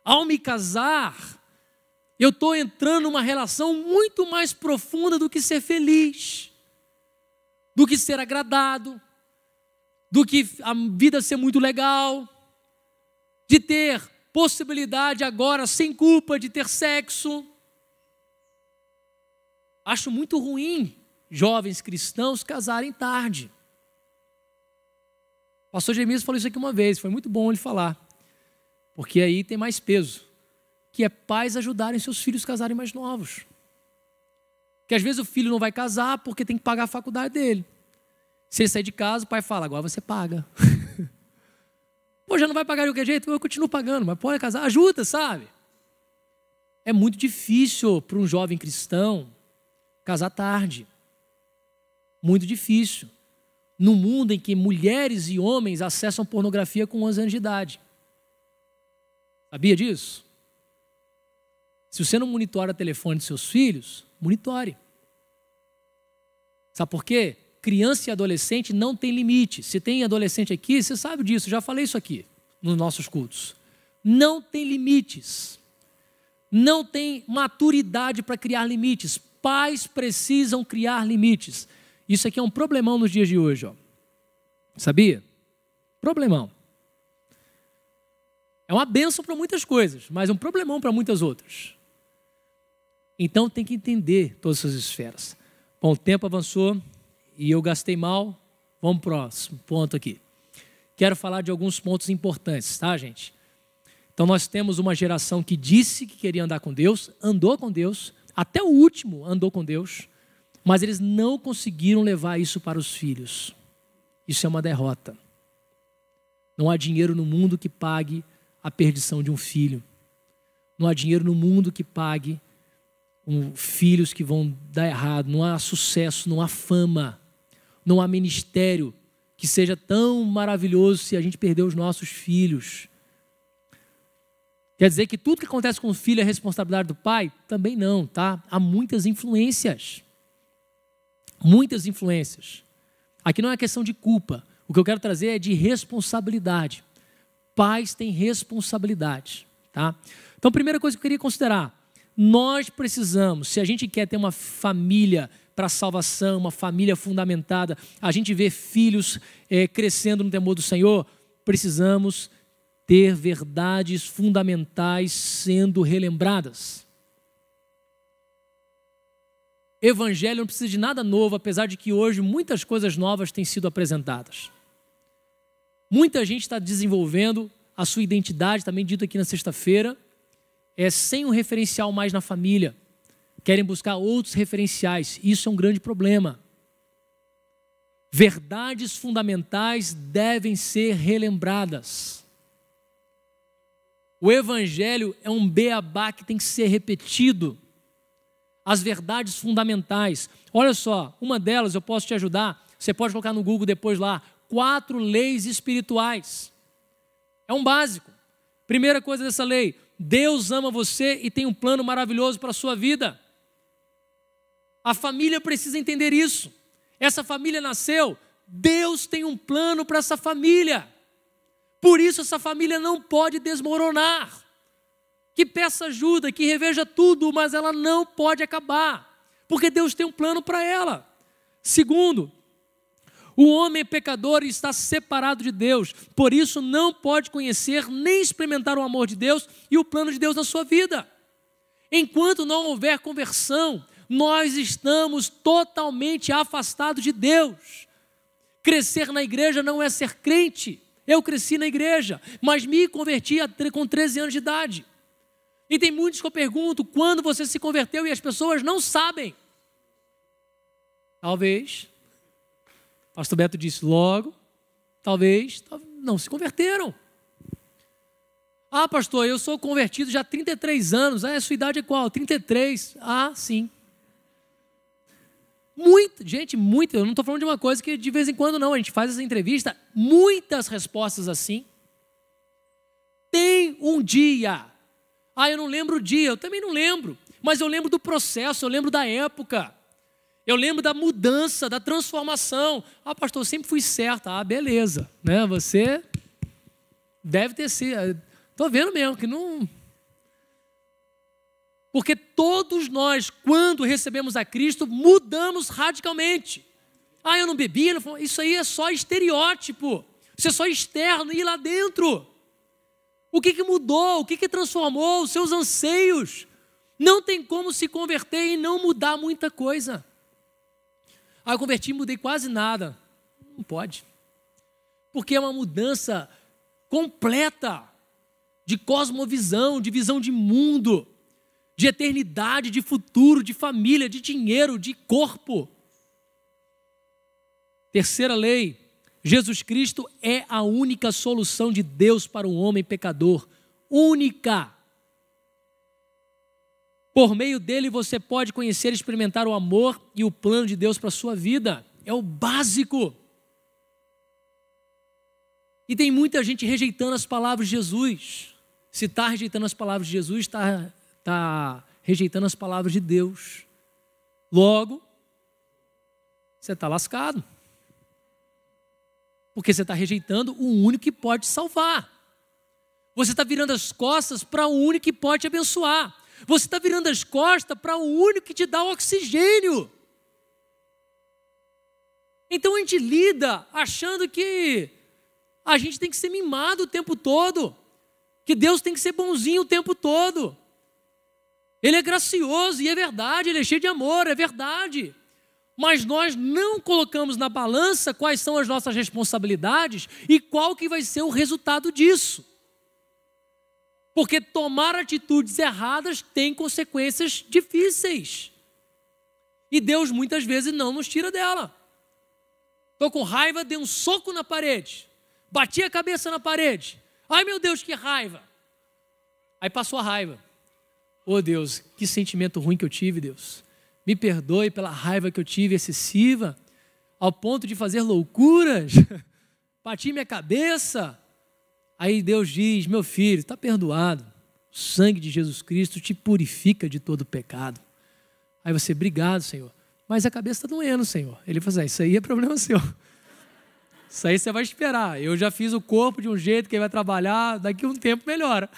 S1: Ao me casar, eu estou entrando numa relação muito mais profunda do que ser feliz, do que ser agradado, do que a vida ser muito legal, de ter possibilidade agora, sem culpa, de ter sexo. Acho muito ruim jovens cristãos casarem tarde. O pastor Jeremias falou isso aqui uma vez, foi muito bom ele falar, porque aí tem mais peso, que é pais ajudarem seus filhos a casarem mais novos. Porque às vezes o filho não vai casar porque tem que pagar a faculdade dele. Se ele sair de casa, o pai fala, agora você paga. Pô, já não vai pagar de qualquer jeito? Eu continuo pagando, mas pode casar, ajuda, sabe? É muito difícil para um jovem cristão casar tarde. Muito difícil. No mundo em que mulheres e homens acessam pornografia com 11 anos de idade. Sabia disso? Se você não monitora o telefone dos seus filhos, monitore. Sabe por quê? Criança e adolescente não tem limite. Se tem adolescente aqui, você sabe disso, já falei isso aqui nos nossos cultos. Não tem limites. Não tem maturidade para criar limites. Pais precisam criar limites. Isso aqui é um problemão nos dias de hoje, ó. Sabia? Problemão. É uma bênção para muitas coisas, mas é um problemão para muitas outras. Então tem que entender todas essas esferas. Bom, o tempo avançou e eu gastei mal. Vamos para o próximo ponto aqui. Quero falar de alguns pontos importantes, tá, gente? Então nós temos uma geração que disse que queria andar com Deus, andou com Deus, até o último andou com Deus, mas eles não conseguiram levar isso para os filhos. Isso é uma derrota. Não há dinheiro no mundo que pague a perdição de um filho. Não há dinheiro no mundo que pague filhos que vão dar errado. Não há sucesso, não há fama, não há ministério que seja tão maravilhoso se a gente perder os nossos filhos. Quer dizer que tudo que acontece com o filho é responsabilidade do pai? Também não, tá? Há muitas influências. Muitas influências. Aqui não é questão de culpa. O que eu quero trazer é de responsabilidade. Pais têm responsabilidade, tá? Então, a primeira coisa que eu queria considerar, nós precisamos, se a gente quer ter uma família para a salvação, uma família fundamentada, a gente vê filhos crescendo no temor do Senhor, precisamos ter verdades fundamentais sendo relembradas. Evangelho não precisa de nada novo, apesar de que hoje muitas coisas novas têm sido apresentadas. Muita gente está desenvolvendo a sua identidade, também dito aqui na sexta-feira, sem um referencial mais na família. Querem buscar outros referenciais. Isso é um grande problema. Verdades fundamentais devem ser relembradas. O Evangelho é um beabá que tem que ser repetido. As verdades fundamentais. Olha só, uma delas eu posso te ajudar. Você pode colocar no Google depois lá. 4 leis espirituais. É um básico. Primeira coisa dessa lei. Deus ama você e tem um plano maravilhoso para a sua vida. A família precisa entender isso. Essa família nasceu, Deus tem um plano para essa família. Por isso essa família não pode desmoronar. Que peça ajuda, que reveja tudo, mas ela não pode acabar. Porque Deus tem um plano para ela. Segundo, o homem é pecador e está separado de Deus. Por isso não pode conhecer nem experimentar o amor de Deus e o plano de Deus na sua vida. Enquanto não houver conversão, nós estamos totalmente afastados de Deus. Crescer na igreja não é ser crente. Eu cresci na igreja, mas me converti com 13 anos de idade. E tem muitos que eu pergunto, quando você se converteu e as pessoas não sabem? Talvez, pastor Beto disse logo, talvez não se converteram. Ah, pastor, eu sou convertido já há 33 anos. Ah, a sua idade é qual? 33. Ah, sim. Gente, eu não estou falando de uma coisa que de vez em quando não, a gente faz essa entrevista, muitas respostas assim. Tem um dia, eu não lembro o dia, eu também não lembro, mas eu lembro do processo, eu lembro da época, eu lembro da mudança, da transformação. Ah, pastor, eu sempre fui certa. Ah, beleza, né? Você deve ter sido, estou vendo mesmo que não... Porque todos nós, quando recebemos a Cristo, mudamos radicalmente. Ah, eu não bebi, isso aí é só estereótipo. Isso é só externo, ir lá dentro. O que mudou? O que transformou? Os seus anseios. Não tem como se converter e não mudar muita coisa. Ah, eu converti e mudei quase nada. Não pode. Porque é uma mudança completa de cosmovisão, de visão de mundo, de eternidade, de futuro, de família, de dinheiro, de corpo. Terceira lei, Jesus Cristo é a única solução de Deus para o homem pecador. Única. Por meio dele você pode conhecer e experimentar o amor e o plano de Deus para a sua vida. É o básico. E tem muita gente rejeitando as palavras de Jesus. Se está rejeitando as palavras de Jesus, está rejeitando as palavras de Deus. Logo, você está lascado. Porque você está rejeitando o único que pode salvar. Você está virando as costas para o único que pode te abençoar. Você está virando as costas para o único que te dá oxigênio. Então a gente lida achando que a gente tem que ser mimado o tempo todo, que Deus tem que ser bonzinho o tempo todo. Ele é gracioso e é verdade, ele é cheio de amor, é verdade. Mas nós não colocamos na balança quais são as nossas responsabilidades e qual que vai ser o resultado disso. Porque tomar atitudes erradas tem consequências difíceis. E Deus muitas vezes não nos tira dela. Estou com raiva, dei um soco na parede. Bati a cabeça na parede. Ai meu Deus, que raiva. Aí passou a raiva. Oh Deus, que sentimento ruim que eu tive, Deus. Me perdoe pela raiva que eu tive excessiva, ao ponto de fazer loucuras. Bati minha cabeça. Aí Deus diz, meu filho, está perdoado. O sangue de Jesus Cristo te purifica de todo pecado. Aí você, obrigado, Senhor. Mas a cabeça está doendo, Senhor. Ele fala assim, isso aí é problema seu. Isso aí você vai esperar. Eu já fiz o corpo de um jeito que ele vai trabalhar, daqui a um tempo melhora.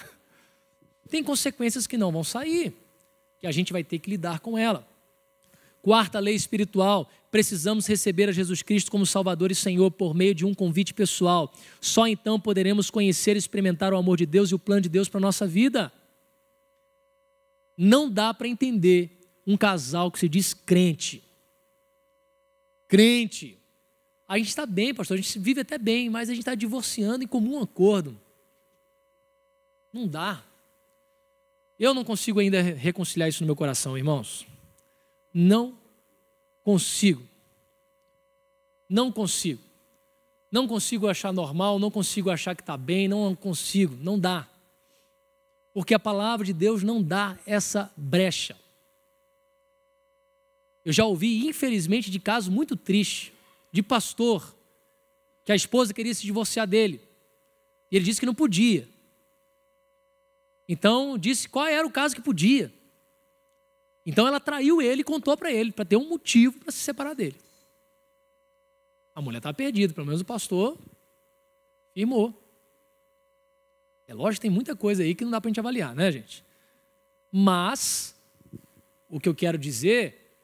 S1: Tem consequências que não vão sair, que a gente vai ter que lidar com ela. Quarta lei espiritual, precisamos receber a Jesus Cristo como Salvador e Senhor por meio de um convite pessoal. Só então poderemos conhecer e experimentar o amor de Deus e o plano de Deus para a nossa vida. Não dá para entender um casal que se diz crente. Crente. A gente está bem, pastor, a gente vive até bem, mas a gente está divorciando em comum acordo. Não dá. Eu não consigo ainda reconciliar isso no meu coração, irmãos. Não consigo. Não consigo. Não consigo achar normal, não consigo achar que está bem, não consigo, não dá. Porque a palavra de Deus não dá essa brecha. Eu já ouvi, infelizmente, de casos muito tristes, de pastor, que a esposa queria se divorciar dele. E ele disse que não podia. Então, disse qual era o caso que podia. Então, ela traiu ele e contou para ele, para ter um motivo para se separar dele. A mulher estava perdida, pelo menos o pastor firmou. É lógico que tem muita coisa aí que não dá para a gente avaliar, né, gente? Mas, o que eu quero dizer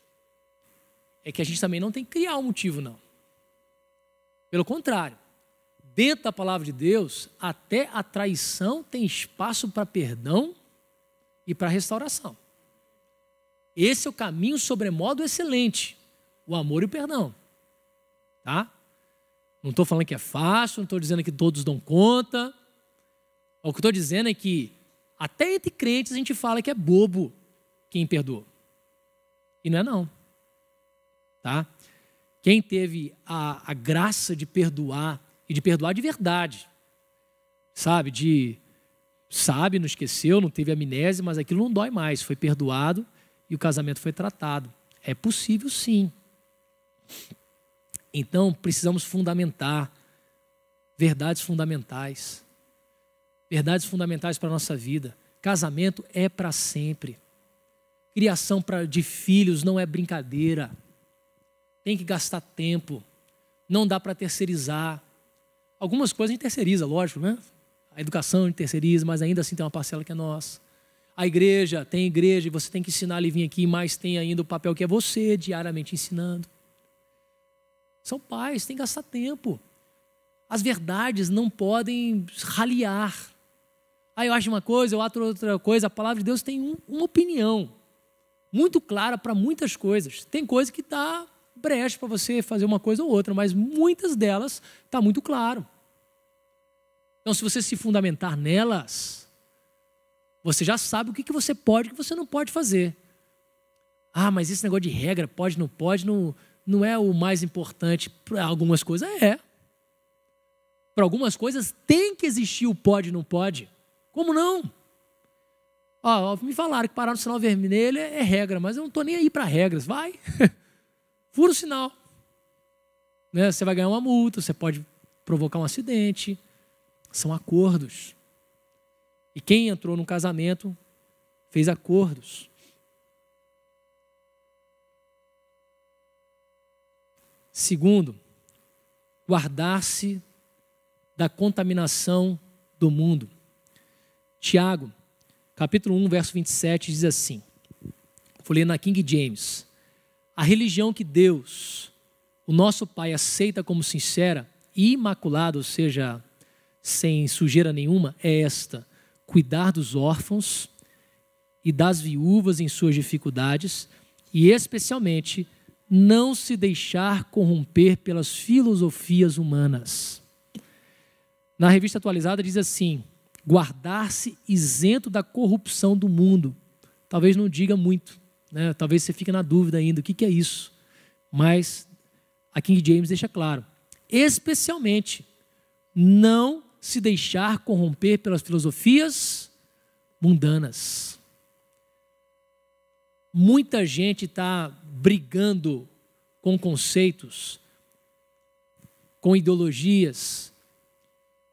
S1: é que a gente também não tem que criar um motivo, não. Pelo contrário, dentro da palavra de Deus, até a traição tem espaço para perdão e para restauração. Esse é o caminho sobremodo excelente, o amor e o perdão. Tá? Não estou falando que é fácil, não estou dizendo que todos dão conta. O que estou dizendo é que até entre crentes a gente fala que é bobo quem perdoa. E não é não. Tá? Quem teve a graça de perdoar, e de perdoar de verdade, sabe, não esqueceu, não teve amnésia, mas aquilo não dói mais, foi perdoado e o casamento foi tratado. É possível sim. Então precisamos fundamentar verdades fundamentais para a nossa vida. Casamento é para sempre. Criação de filhos não é brincadeira. Tem que gastar tempo. Não dá para terceirizar. Algumas coisas a gente terceiriza, lógico, né? A educação a gente terceiriza, mas ainda assim tem uma parcela que é nossa. A igreja, tem igreja e você tem que ensinar ele vir aqui, mas tem ainda o papel que é você diariamente ensinando. São pais, tem que gastar tempo. As verdades não podem raliar. Aí eu acho uma coisa, eu acho outra coisa. A palavra de Deus tem uma opinião muito clara para muitas coisas. Tem coisa que dá brecha para você fazer uma coisa ou outra, mas muitas delas está muito claro. Então, se você se fundamentar nelas, você já sabe o que você pode e o que você não pode fazer. Ah, mas esse negócio de regra, pode, não é o mais importante. Para algumas coisas é. Para algumas coisas tem que existir o pode e não pode. Como não? Me falaram que parar no sinal vermelho é regra, mas eu não estou nem aí para regras. Vai. Fura o sinal. Né? Você vai ganhar uma multa, você pode provocar um acidente. São acordos. E quem entrou no casamento fez acordos. Segundo, guardar-se da contaminação do mundo. Tiago, capítulo 1, verso 27, diz assim, vou ler na King James: a religião que Deus, o nosso Pai, aceita como sincera e imaculada, ou seja, sem sujeira nenhuma, é esta: cuidar dos órfãos e das viúvas em suas dificuldades e, especialmente, não se deixar corromper pelas filosofias humanas. Na Revista Atualizada diz assim: guardar-se isento da corrupção do mundo. Talvez não diga muito, né? Talvez você fique na dúvida ainda, o que é isso? Mas a King James deixa claro: especialmente, não se deixar corromper pelas filosofias mundanas. Muita gente está brigando com conceitos, com ideologias,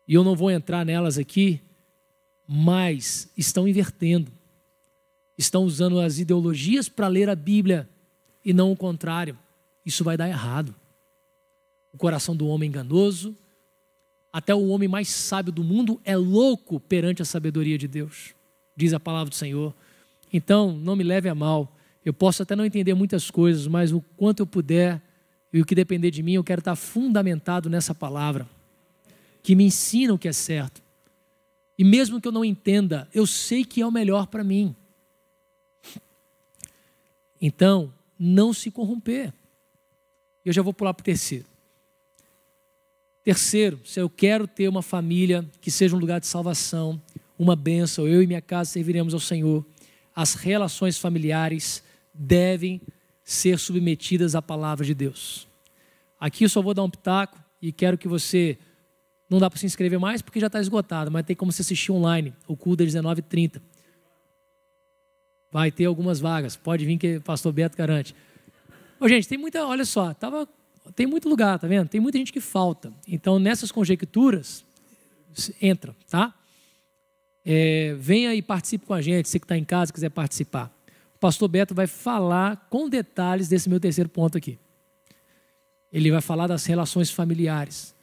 S1: e eu não vou entrar nelas aqui, mas estão invertendo. Estão usando as ideologias para ler a Bíblia e não o contrário. Isso vai dar errado. O coração do homem é enganoso, até o homem mais sábio do mundo é louco perante a sabedoria de Deus, diz a palavra do Senhor. Então, não me leve a mal. Eu posso até não entender muitas coisas, mas o quanto eu puder e o que depender de mim, eu quero estar fundamentado nessa palavra, que me ensina o que é certo. E mesmo que eu não entenda, eu sei que é o melhor para mim. Então, não se corromper. Eu já vou pular para o terceiro. Terceiro, se eu quero ter uma família que seja um lugar de salvação, uma bênção, eu e minha casa serviremos ao Senhor, as relações familiares devem ser submetidas à palavra de Deus. Aqui eu só vou dar um pitaco e quero que você... Não dá para se inscrever mais porque já está esgotado, mas tem como você assistir online, o culto é 19h30. Vai ter algumas vagas, pode vir que o pastor Beto garante. Ô, gente, tem muita, olha só, tem muito lugar, tá vendo? Tem muita gente que falta. Então, nessas conjecturas, entra, tá? Venha e participe com a gente, você que está em casa quiser participar. O pastor Beto vai falar com detalhes desse meu terceiro ponto aqui. Ele vai falar das relações familiares.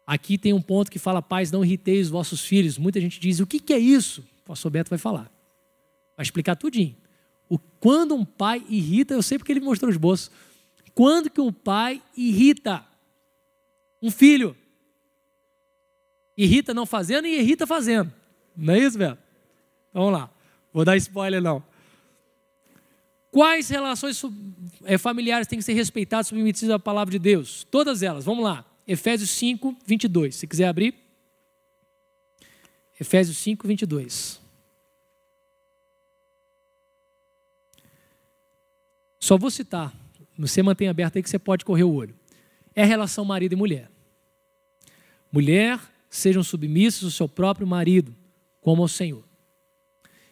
S1: Aqui tem um ponto que fala: pais, não irriteis os vossos filhos. Muita gente diz: o que é isso? O pastor Beto vai falar. Vai explicar tudinho. Quando um pai irrita, eu sei porque ele me mostrou os esboço. Quando que um pai irrita um filho? Irrita não fazendo e irrita fazendo. Não é isso, velho? Então, vamos lá. Vou dar spoiler não. Quais relações familiares têm que ser respeitadas, submetidas à palavra de Deus? Todas elas. Vamos lá. Efésios 5, 22. Se quiser abrir. Efésios 5, 22. Só vou citar. Você mantém aberto aí que você pode correr o olho. É a relação marido e mulher. Mulher, sejam submissos ao seu próprio marido, como ao Senhor.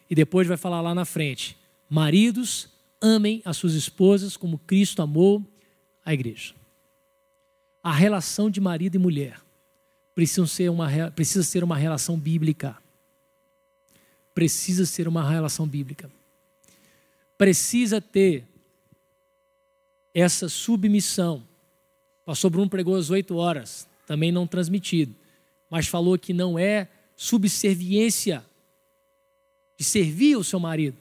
S1: E depois vai falar lá na frente: maridos, amem as suas esposas como Cristo amou a igreja. A relação de marido e mulher precisa ser uma relação bíblica. Precisa ser uma relação bíblica. Precisa ter essa submissão. O pastor Bruno pregou às 8 horas, também não transmitido, mas falou que não é subserviência de servir o seu marido,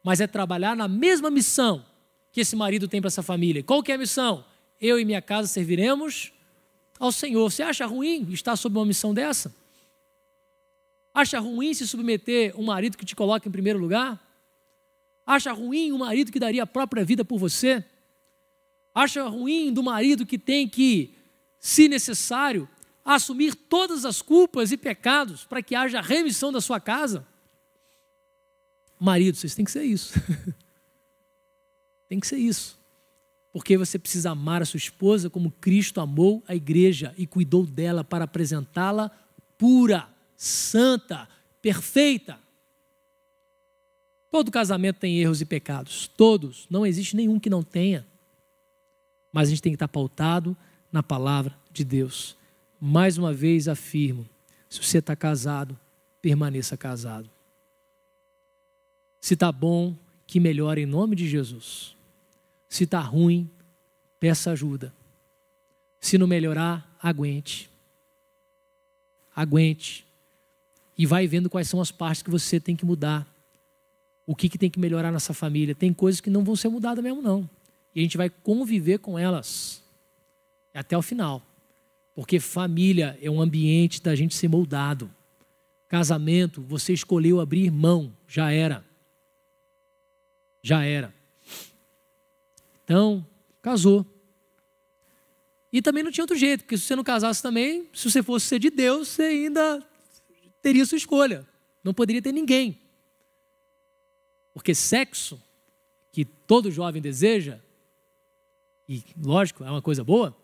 S1: mas é trabalhar na mesma missão que esse marido tem para essa família. Qual que é a missão? Eu e minha casa serviremos ao Senhor. Você acha ruim estar sob uma missão dessa? Acha ruim se submeter um marido que te coloca em primeiro lugar? Acha ruim um marido que daria a própria vida por você? Acha ruim do marido que tem que, se necessário, assumir todas as culpas e pecados para que haja remissão da sua casa? Marido, vocês têm que ser isso. Tem que ser isso. Porque você precisa amar a sua esposa como Cristo amou a igreja e cuidou dela para apresentá-la pura, santa, perfeita. Todo casamento tem erros e pecados. Todos. Não existe nenhum que não tenha. Mas a gente tem que estar pautado na palavra de Deus. Mais uma vez afirmo, se você está casado, permaneça casado. Se está bom, que melhore em nome de Jesus. Se está ruim, peça ajuda. Se não melhorar, aguente. Aguente. E vai vendo quais são as partes que você tem que mudar. O que tem que melhorar nessa família. Tem coisas que não vão ser mudadas mesmo, não. E a gente vai conviver com elas até o final. Porque família é um ambiente da gente ser moldado. Casamento, você escolheu abrir mão, já era. Já era. Então, casou. E também não tinha outro jeito, porque se você não casasse também, se você fosse ser de Deus, você ainda teria sua escolha. Não poderia ter ninguém. Porque sexo, que todo jovem deseja, e lógico, é uma coisa boa,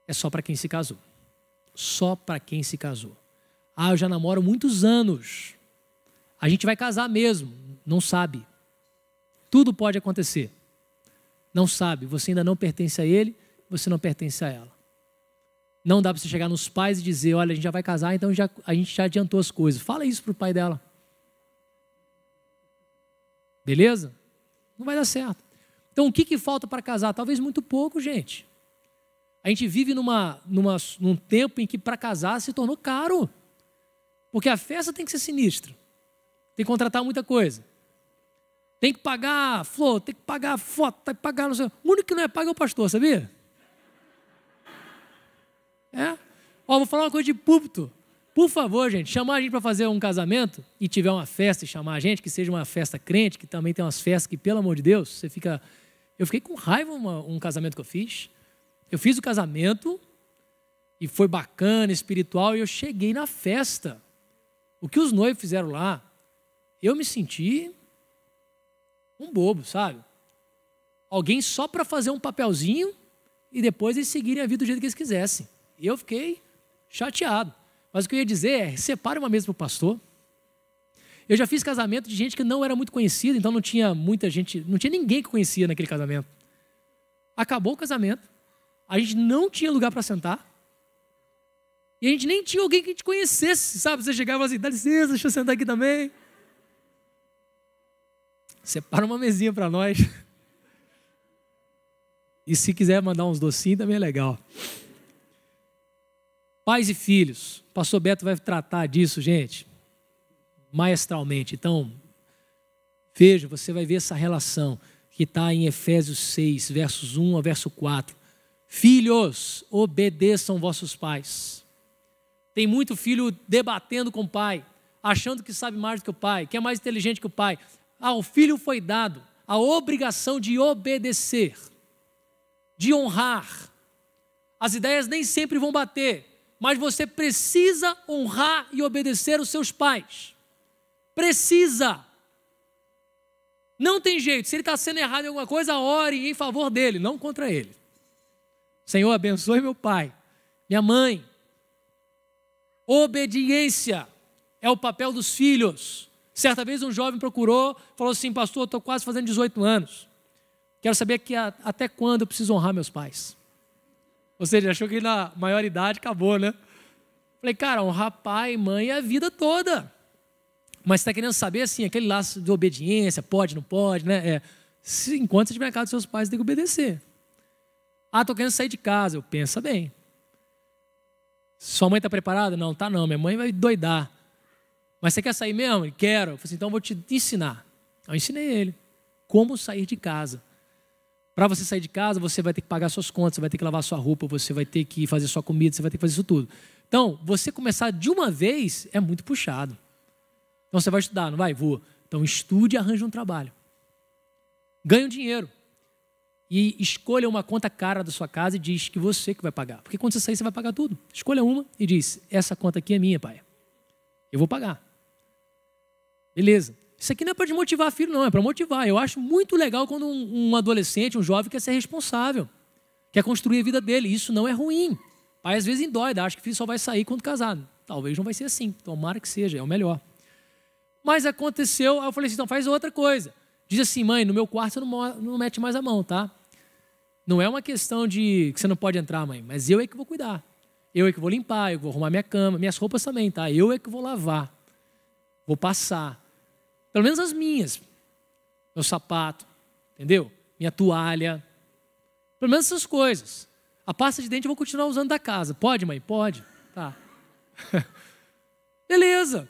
S1: é só para quem se casou. Só para quem se casou. Ah, eu já namoro há muitos anos. A gente vai casar mesmo. Não sabe. Tudo pode acontecer. Não sabe. Você ainda não pertence a ele, você não pertence a ela. Não dá para você chegar nos pais e dizer, olha, a gente já vai casar, então a gente já adiantou as coisas. Fala isso para o pai dela. Beleza? Não vai dar certo. Então, o que falta para casar? Talvez muito pouco, gente. A gente vive num tempo em que para casar se tornou caro. Porque a festa tem que ser sinistra. Tem que contratar muita coisa. Tem que pagar flor, tem que pagar foto, tem que pagar... Não sei. O único que não é pago é o pastor, sabia? Vou falar uma coisa de púlpito. Por favor, gente, chamar a gente para fazer um casamento e tiver uma festa e chamar a gente, que seja uma festa crente, que também tem umas festas que, pelo amor de Deus, você fica... Eu fiquei com raiva um casamento que eu fiz. Eu fiz o casamento e foi bacana, espiritual, e eu cheguei na festa. O que os noivos fizeram lá, eu me senti um bobo, sabe? Alguém só para fazer um papelzinho e depois eles seguirem a vida do jeito que eles quisessem. E eu fiquei chateado. Mas o que eu ia dizer é, separe uma mesa para o pastor. Eu já fiz casamento de gente que não era muito conhecida, então não tinha muita gente, não tinha ninguém que conhecia naquele casamento. Acabou o casamento, a gente não tinha lugar para sentar, e a gente nem tinha alguém que a gente conhecesse, sabe? Você chegava assim, dá licença, deixa eu sentar aqui também. Separa uma mesinha para nós. E se quiser mandar uns docinhos, também é legal. Pais e filhos. O pastor Beto vai tratar disso, gente, maestralmente. Então, veja, você vai ver essa relação que está em Efésios 6, versos 1 ao verso 4. Filhos, obedeçam vossos pais. Tem muito filho debatendo com o pai, achando que sabe mais do que o pai, que é mais inteligente que o pai. O filho foi dado a obrigação de obedecer, de honrar. As ideias nem sempre vão bater, mas você precisa honrar e obedecer os seus pais. Precisa. Não tem jeito. Se ele está sendo errado em alguma coisa, ore em favor dele, não contra ele. Senhor, abençoe meu pai, minha mãe. Obediência é o papel dos filhos. Certa vez um jovem procurou, falou assim, pastor, eu estou quase fazendo 18 anos. Quero saber até quando eu preciso honrar meus pais. Ou seja, achou que na maioridade acabou, né? Falei, cara, honrar pai e mãe é a vida toda. Mas você está querendo saber, assim, aquele laço de obediência, pode, não pode, né? Enquanto você estiver na casa dos seus pais, você tem que obedecer. Estou querendo sair de casa. Pensa bem. Sua mãe está preparada? Não, tá não. Minha mãe vai doidar. Mas você quer sair mesmo? Quero. Eu falei assim, então eu vou te ensinar. Eu ensinei ele como sair de casa. Para você sair de casa, você vai ter que pagar suas contas, você vai ter que lavar sua roupa, você vai ter que fazer sua comida, você vai ter que fazer isso tudo. Então, você começar de uma vez é muito puxado. Então, você vai estudar, não vai? Vou. Então, estude e arranje um trabalho. Ganhe um dinheiro. E escolha uma conta cara da sua casa e diz que você que vai pagar. Porque quando você sair, você vai pagar tudo. Escolha uma e diz, essa conta aqui é minha, pai. Eu vou pagar. Beleza. Isso aqui não é para desmotivar filho, não. É para motivar. Eu acho muito legal quando um adolescente, um jovem quer ser responsável. Quer construir a vida dele. Isso não é ruim. Pai às vezes endoida. Acha que o filho só vai sair quando casado. Talvez não vai ser assim. Tomara que seja. É o melhor. Mas aconteceu. Aí eu falei assim, então faz outra coisa. Diz assim, mãe, no meu quarto você não mete mais a mão, tá? Não é uma questão de que você não pode entrar, mãe. Mas eu é que vou cuidar. Eu é que vou limpar, eu vou arrumar minha cama, minhas roupas também, tá? Eu é que vou lavar, vou passar. Pelo menos as minhas. Meu sapato, entendeu? Minha toalha. Pelo menos essas coisas. A pasta de dente eu vou continuar usando da casa. Pode, mãe? Pode. Tá. Beleza.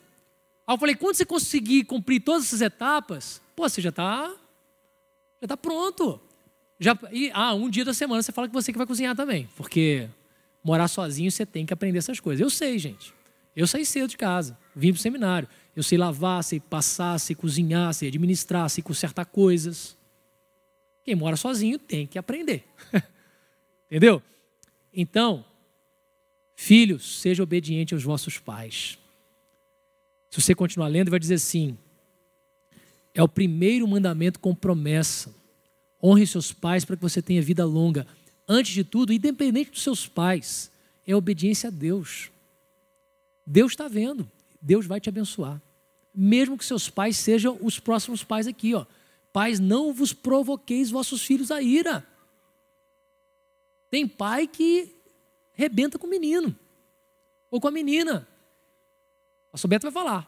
S1: Aí eu falei, quando você conseguir cumprir todas essas etapas, você já está pronto. Um dia da semana você fala que você que vai cozinhar também. Porque morar sozinho você tem que aprender essas coisas. Eu sei, gente. Eu saí cedo de casa. Vim para o seminário. Eu sei lavar, sei passar, sei cozinhar, sei administrar, sei consertar coisas. Quem mora sozinho tem que aprender. Entendeu? Então, filhos, seja obediente aos vossos pais. Se você continuar lendo, vai dizer assim: é o primeiro mandamento com promessa. Honre seus pais para que você tenha vida longa. Antes de tudo, independente dos seus pais, é obediência a Deus. Deus está vendo. Deus vai te abençoar. Mesmo que seus pais sejam os próximos pais aqui, ó. Pais, não vos provoqueis vossos filhos a ira. Tem pai que rebenta com o menino. Ou com a menina. O pastor Beto vai falar.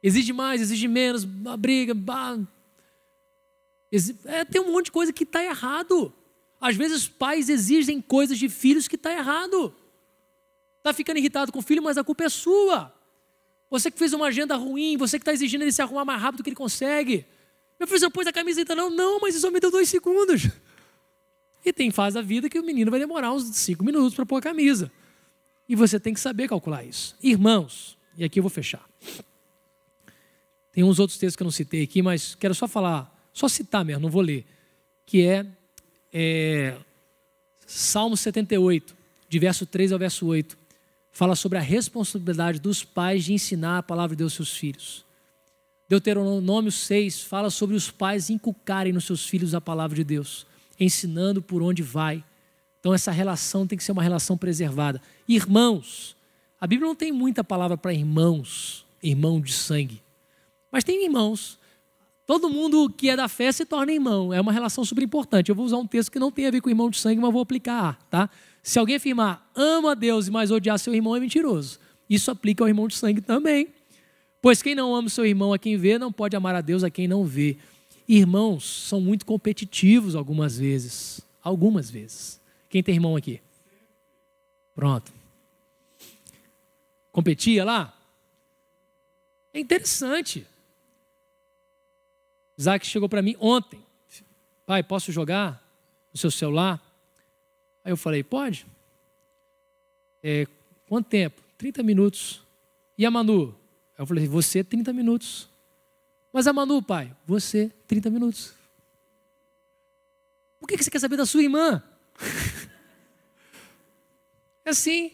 S1: Exige mais, exige menos, briga. Tem um monte de coisa que está errado. Às vezes os pais exigem coisas de filhos que está errado. Está ficando irritado com o filho, mas a culpa é sua. Você que fez uma agenda ruim, você que está exigindo ele se arrumar mais rápido do que ele consegue. Meu filho, você não pôs a camiseta não? Não, mas isso só me deu 2 segundos. E tem fase da vida que o menino vai demorar uns 5 minutos para pôr a camisa. E você tem que saber calcular isso. Irmãos, e aqui eu vou fechar. Tem uns outros textos que eu não citei aqui, mas quero só falar, só citar mesmo, não vou ler. Que é Salmo 78, de verso 3 ao verso 8. Fala sobre a responsabilidade dos pais de ensinar a palavra de Deus aos seus filhos. Deuteronômio 6 fala sobre os pais inculcarem nos seus filhos a palavra de Deus, ensinando por onde vai. Então essa relação tem que ser uma relação preservada. Irmãos, a Bíblia não tem muita palavra para irmãos, irmão de sangue. Mas tem irmãos. Todo mundo que é da fé se torna irmão. É uma relação super importante. Eu vou usar um texto que não tem a ver com irmão de sangue, mas vou aplicar, tá? Se alguém afirmar, ama a Deus, mas odiar seu irmão, é mentiroso. Isso aplica ao irmão de sangue também. Pois quem não ama o seu irmão a quem vê, não pode amar a Deus a quem não vê. Irmãos são muito competitivos algumas vezes. Algumas vezes. Quem tem irmão aqui? Pronto. Competia lá? É interessante. Isaac chegou para mim ontem. Pai, posso jogar no seu celular? Aí eu falei, pode. Quanto tempo? 30 minutos. E a Manu? Aí eu falei, você 30 minutos. Mas a Manu, pai? Você 30 minutos. Por que você quer saber da sua irmã? É assim.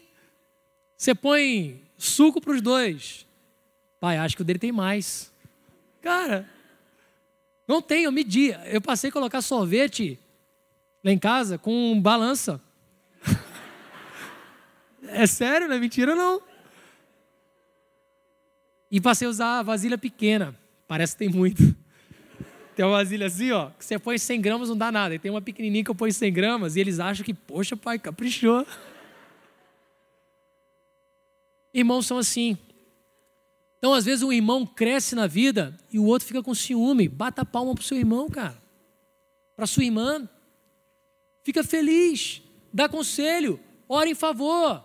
S1: Você põe suco para os dois. Pai, acho que o dele tem mais. Cara, não tem, eu medi. Eu passei a colocar sorvete lá em casa com balança. É sério, não é mentira não. E passei a usar a vasilha pequena. Parece que tem muito. Tem uma vasilha assim, ó, que você põe 100 gramas, não dá nada. E tem uma pequenininha que eu ponho 100 gramas e eles acham que, poxa, pai, caprichou. Irmãos são assim. Então, às vezes, um irmão cresce na vida e o outro fica com ciúme. Bata a palma pro seu irmão, cara. Para sua irmã. Fica feliz. Dá conselho. Ora em favor.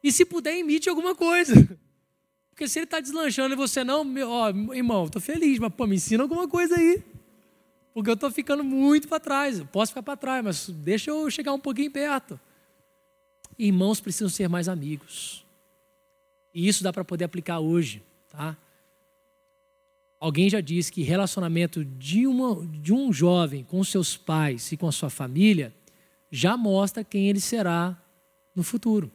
S1: E se puder, imite alguma coisa. Porque se ele está deslanchando e você não, irmão, estou feliz, mas me ensina alguma coisa aí. Porque eu estou ficando muito para trás. Eu posso ficar para trás, mas deixa eu chegar um pouquinho perto. Irmãos precisam ser mais amigos. E isso dá para poder aplicar hoje, tá? Alguém já disse que relacionamento de um jovem com seus pais e com a sua família já mostra quem ele será no futuro.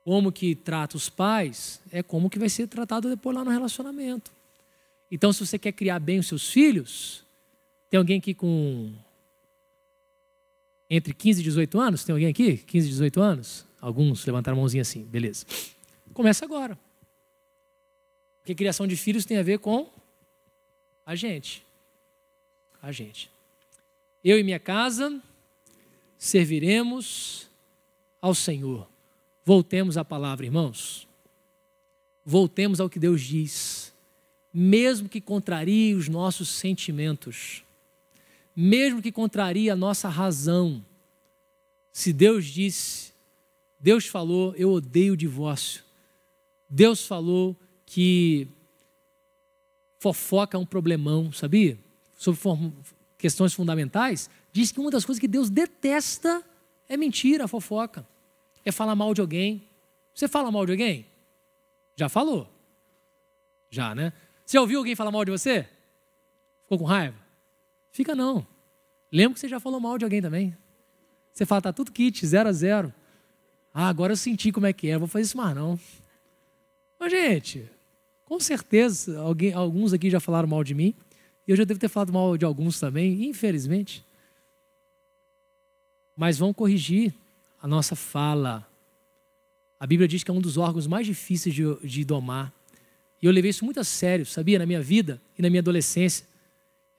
S1: Como que trata os pais é como que vai ser tratado depois lá no relacionamento. Então, se você quer criar bem os seus filhos, tem alguém aqui com entre 15 e 18 anos? Tem alguém aqui? 15 e 18 anos? Alguns levantaram a mãozinha assim, beleza. Começa agora. Porque criação de filhos tem a ver com a gente. A gente. Eu e minha casa serviremos ao Senhor. Voltemos à palavra, irmãos. Voltemos ao que Deus diz. Mesmo que contrarie os nossos sentimentos, mesmo que contrarie a nossa razão, se Deus disse, Deus falou, eu odeio o divórcio. Deus falou que fofoca é um problemão, sabia? Sobre questões fundamentais, diz que uma das coisas que Deus detesta é mentira, fofoca. É falar mal de alguém. Você fala mal de alguém? Já falou. Já, né? Você já ouviu alguém falar mal de você? Ficou com raiva? Fica não. Lembra que você já falou mal de alguém também. Você fala, tá tudo kit, 0-0. Ah, agora eu senti como é que é, vou fazer isso mais não. Mas, gente, com certeza, alguns aqui já falaram mal de mim. E eu já devo ter falado mal de alguns também, infelizmente. Mas vamos corrigir a nossa fala. A Bíblia diz que é um dos órgãos mais difíceis de domar. E eu levei isso muito a sério, sabia? Na minha vida e na minha adolescência.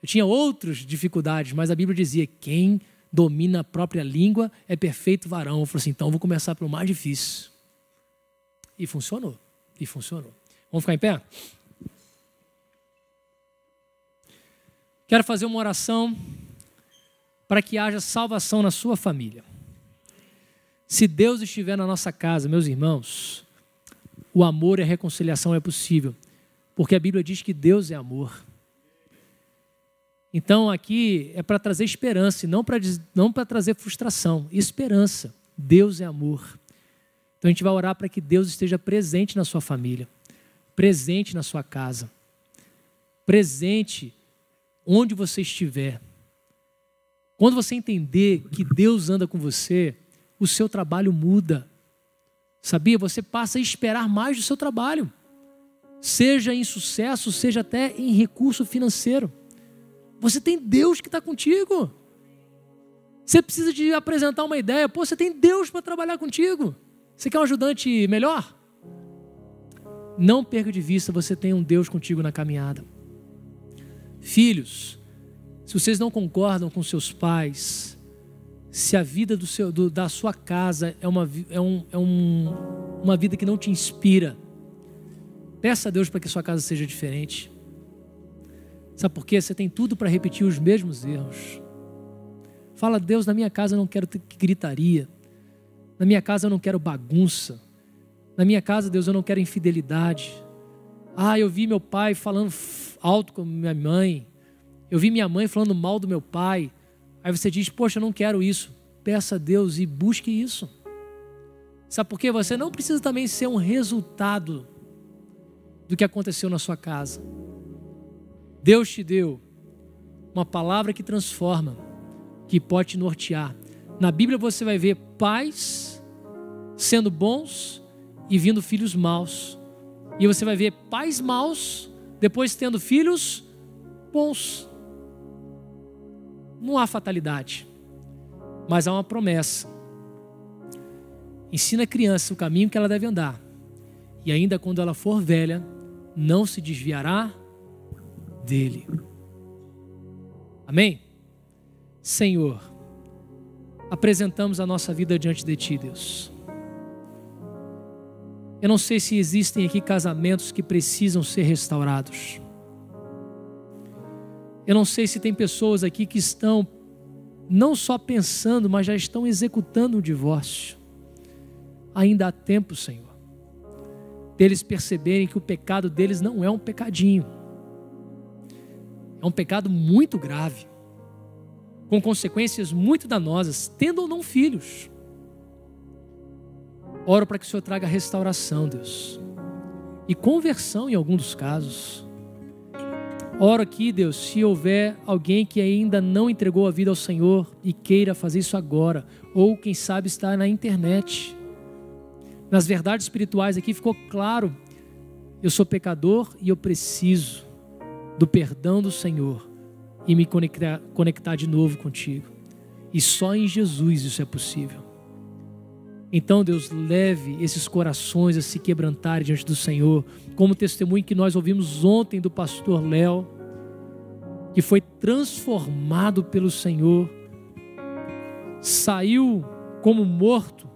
S1: Eu tinha outras dificuldades, mas a Bíblia dizia, quem domina a própria língua é perfeito varão. Eu falei assim, então eu vou começar pelo mais difícil. E funcionou. Vamos ficar em pé? Quero fazer uma oração para que haja salvação na sua família. Se Deus estiver na nossa casa, meus irmãos, o amor e a reconciliação é possível, porque a Bíblia diz que Deus é amor. Então aqui é para trazer esperança e não para trazer frustração. Esperança. Deus é amor. Então a gente vai orar para que Deus esteja presente na sua família, presente na sua casa, presente onde você estiver. Quando você entender que Deus anda com você, o seu trabalho muda. Sabia? Você passa a esperar mais do seu trabalho. Seja em sucesso, seja até em recurso financeiro. Você tem Deus que está contigo. Você precisa de apresentar uma ideia. Pô, você tem Deus para trabalhar contigo. Você quer um ajudante melhor? Não perca de vista, você tem um Deus contigo na caminhada. Filhos, se vocês não concordam com seus pais, se a vida da sua casa é uma vida que não te inspira, peça a Deus para que sua casa seja diferente. Sabe por quê? Você tem tudo para repetir os mesmos erros. Fala, Deus, na minha casa eu não quero gritaria. Na minha casa eu não quero bagunça. Na minha casa, Deus, eu não quero infidelidade. Ah, eu vi meu pai falando alto com minha mãe. Eu vi minha mãe falando mal do meu pai. Aí você diz, poxa, eu não quero isso. Peça a Deus e busque isso. Sabe por quê? Você não precisa também ser um resultado do que aconteceu na sua casa. Deus te deu uma palavra que transforma, que pode te nortear. Na Bíblia você vai ver pais sendo bons e vindo filhos maus. E você vai ver pais maus depois tendo filhos bons. Não há fatalidade, mas há uma promessa. Ensina a criança o caminho que ela deve andar. E ainda quando ela for velha, não se desviará dele. Amém? Senhor, apresentamos a nossa vida diante de Ti, Deus. Eu não sei se existem aqui casamentos que precisam ser restaurados. Eu não sei se tem pessoas aqui que estão não só pensando, mas já estão executando o divórcio. Ainda há tempo, Senhor, deles perceberem que o pecado deles não é um pecadinho. É um pecado muito grave, com consequências muito danosas, tendo ou não filhos. Oro para que o Senhor traga restauração, Deus, e conversão em algum dos casos. Oro aqui, Deus, se houver alguém que ainda não entregou a vida ao Senhor e queira fazer isso agora, ou quem sabe está na internet. Nas verdades espirituais aqui ficou claro, eu sou pecador e eu preciso do perdão do Senhor e me conectar de novo contigo. E só em Jesus isso é possível. Então, Deus, leve esses corações a se quebrantarem diante do Senhor, como o testemunho que nós ouvimos ontem do pastor Léo, que foi transformado pelo Senhor saiu como morto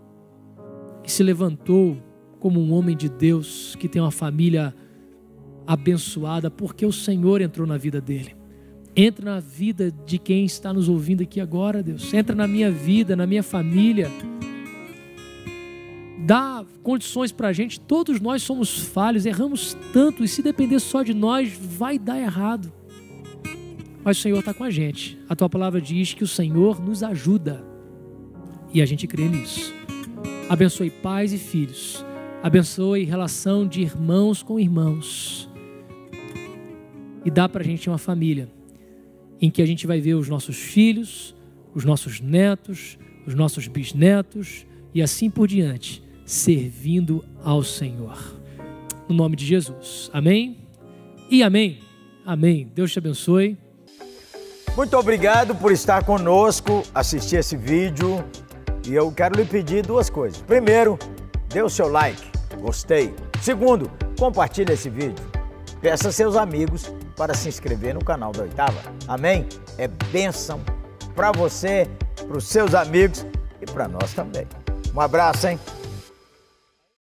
S1: e se levantou como um homem de Deus que tem uma família abençoada porque o Senhor entrou na vida dele. Entra na vida de quem está nos ouvindo aqui agora, Deus. Entra na minha vida, na minha família. Dá condições para a gente. Todos nós somos falhos, erramos tanto, e se depender só de nós, vai dar errado. Mas o Senhor está com a gente. A tua palavra diz que o Senhor nos ajuda. E a gente crê nisso. Abençoe pais e filhos. Abençoe relação de irmãos com irmãos. E dá para a gente uma família em que a gente vai ver os nossos filhos, os nossos netos, os nossos bisnetos e assim por diante, servindo ao Senhor. No nome de Jesus. Amém? E amém. Amém. Deus te abençoe.
S2: Muito obrigado por estar conosco, assistir esse vídeo. E eu quero lhe pedir duas coisas. Primeiro, dê o seu like, gostei. Segundo, compartilhe esse vídeo. Peça a seus amigos para se inscrever no canal da Oitava. Amém? É bênção para você, para os seus amigos e para nós também. Um abraço, hein?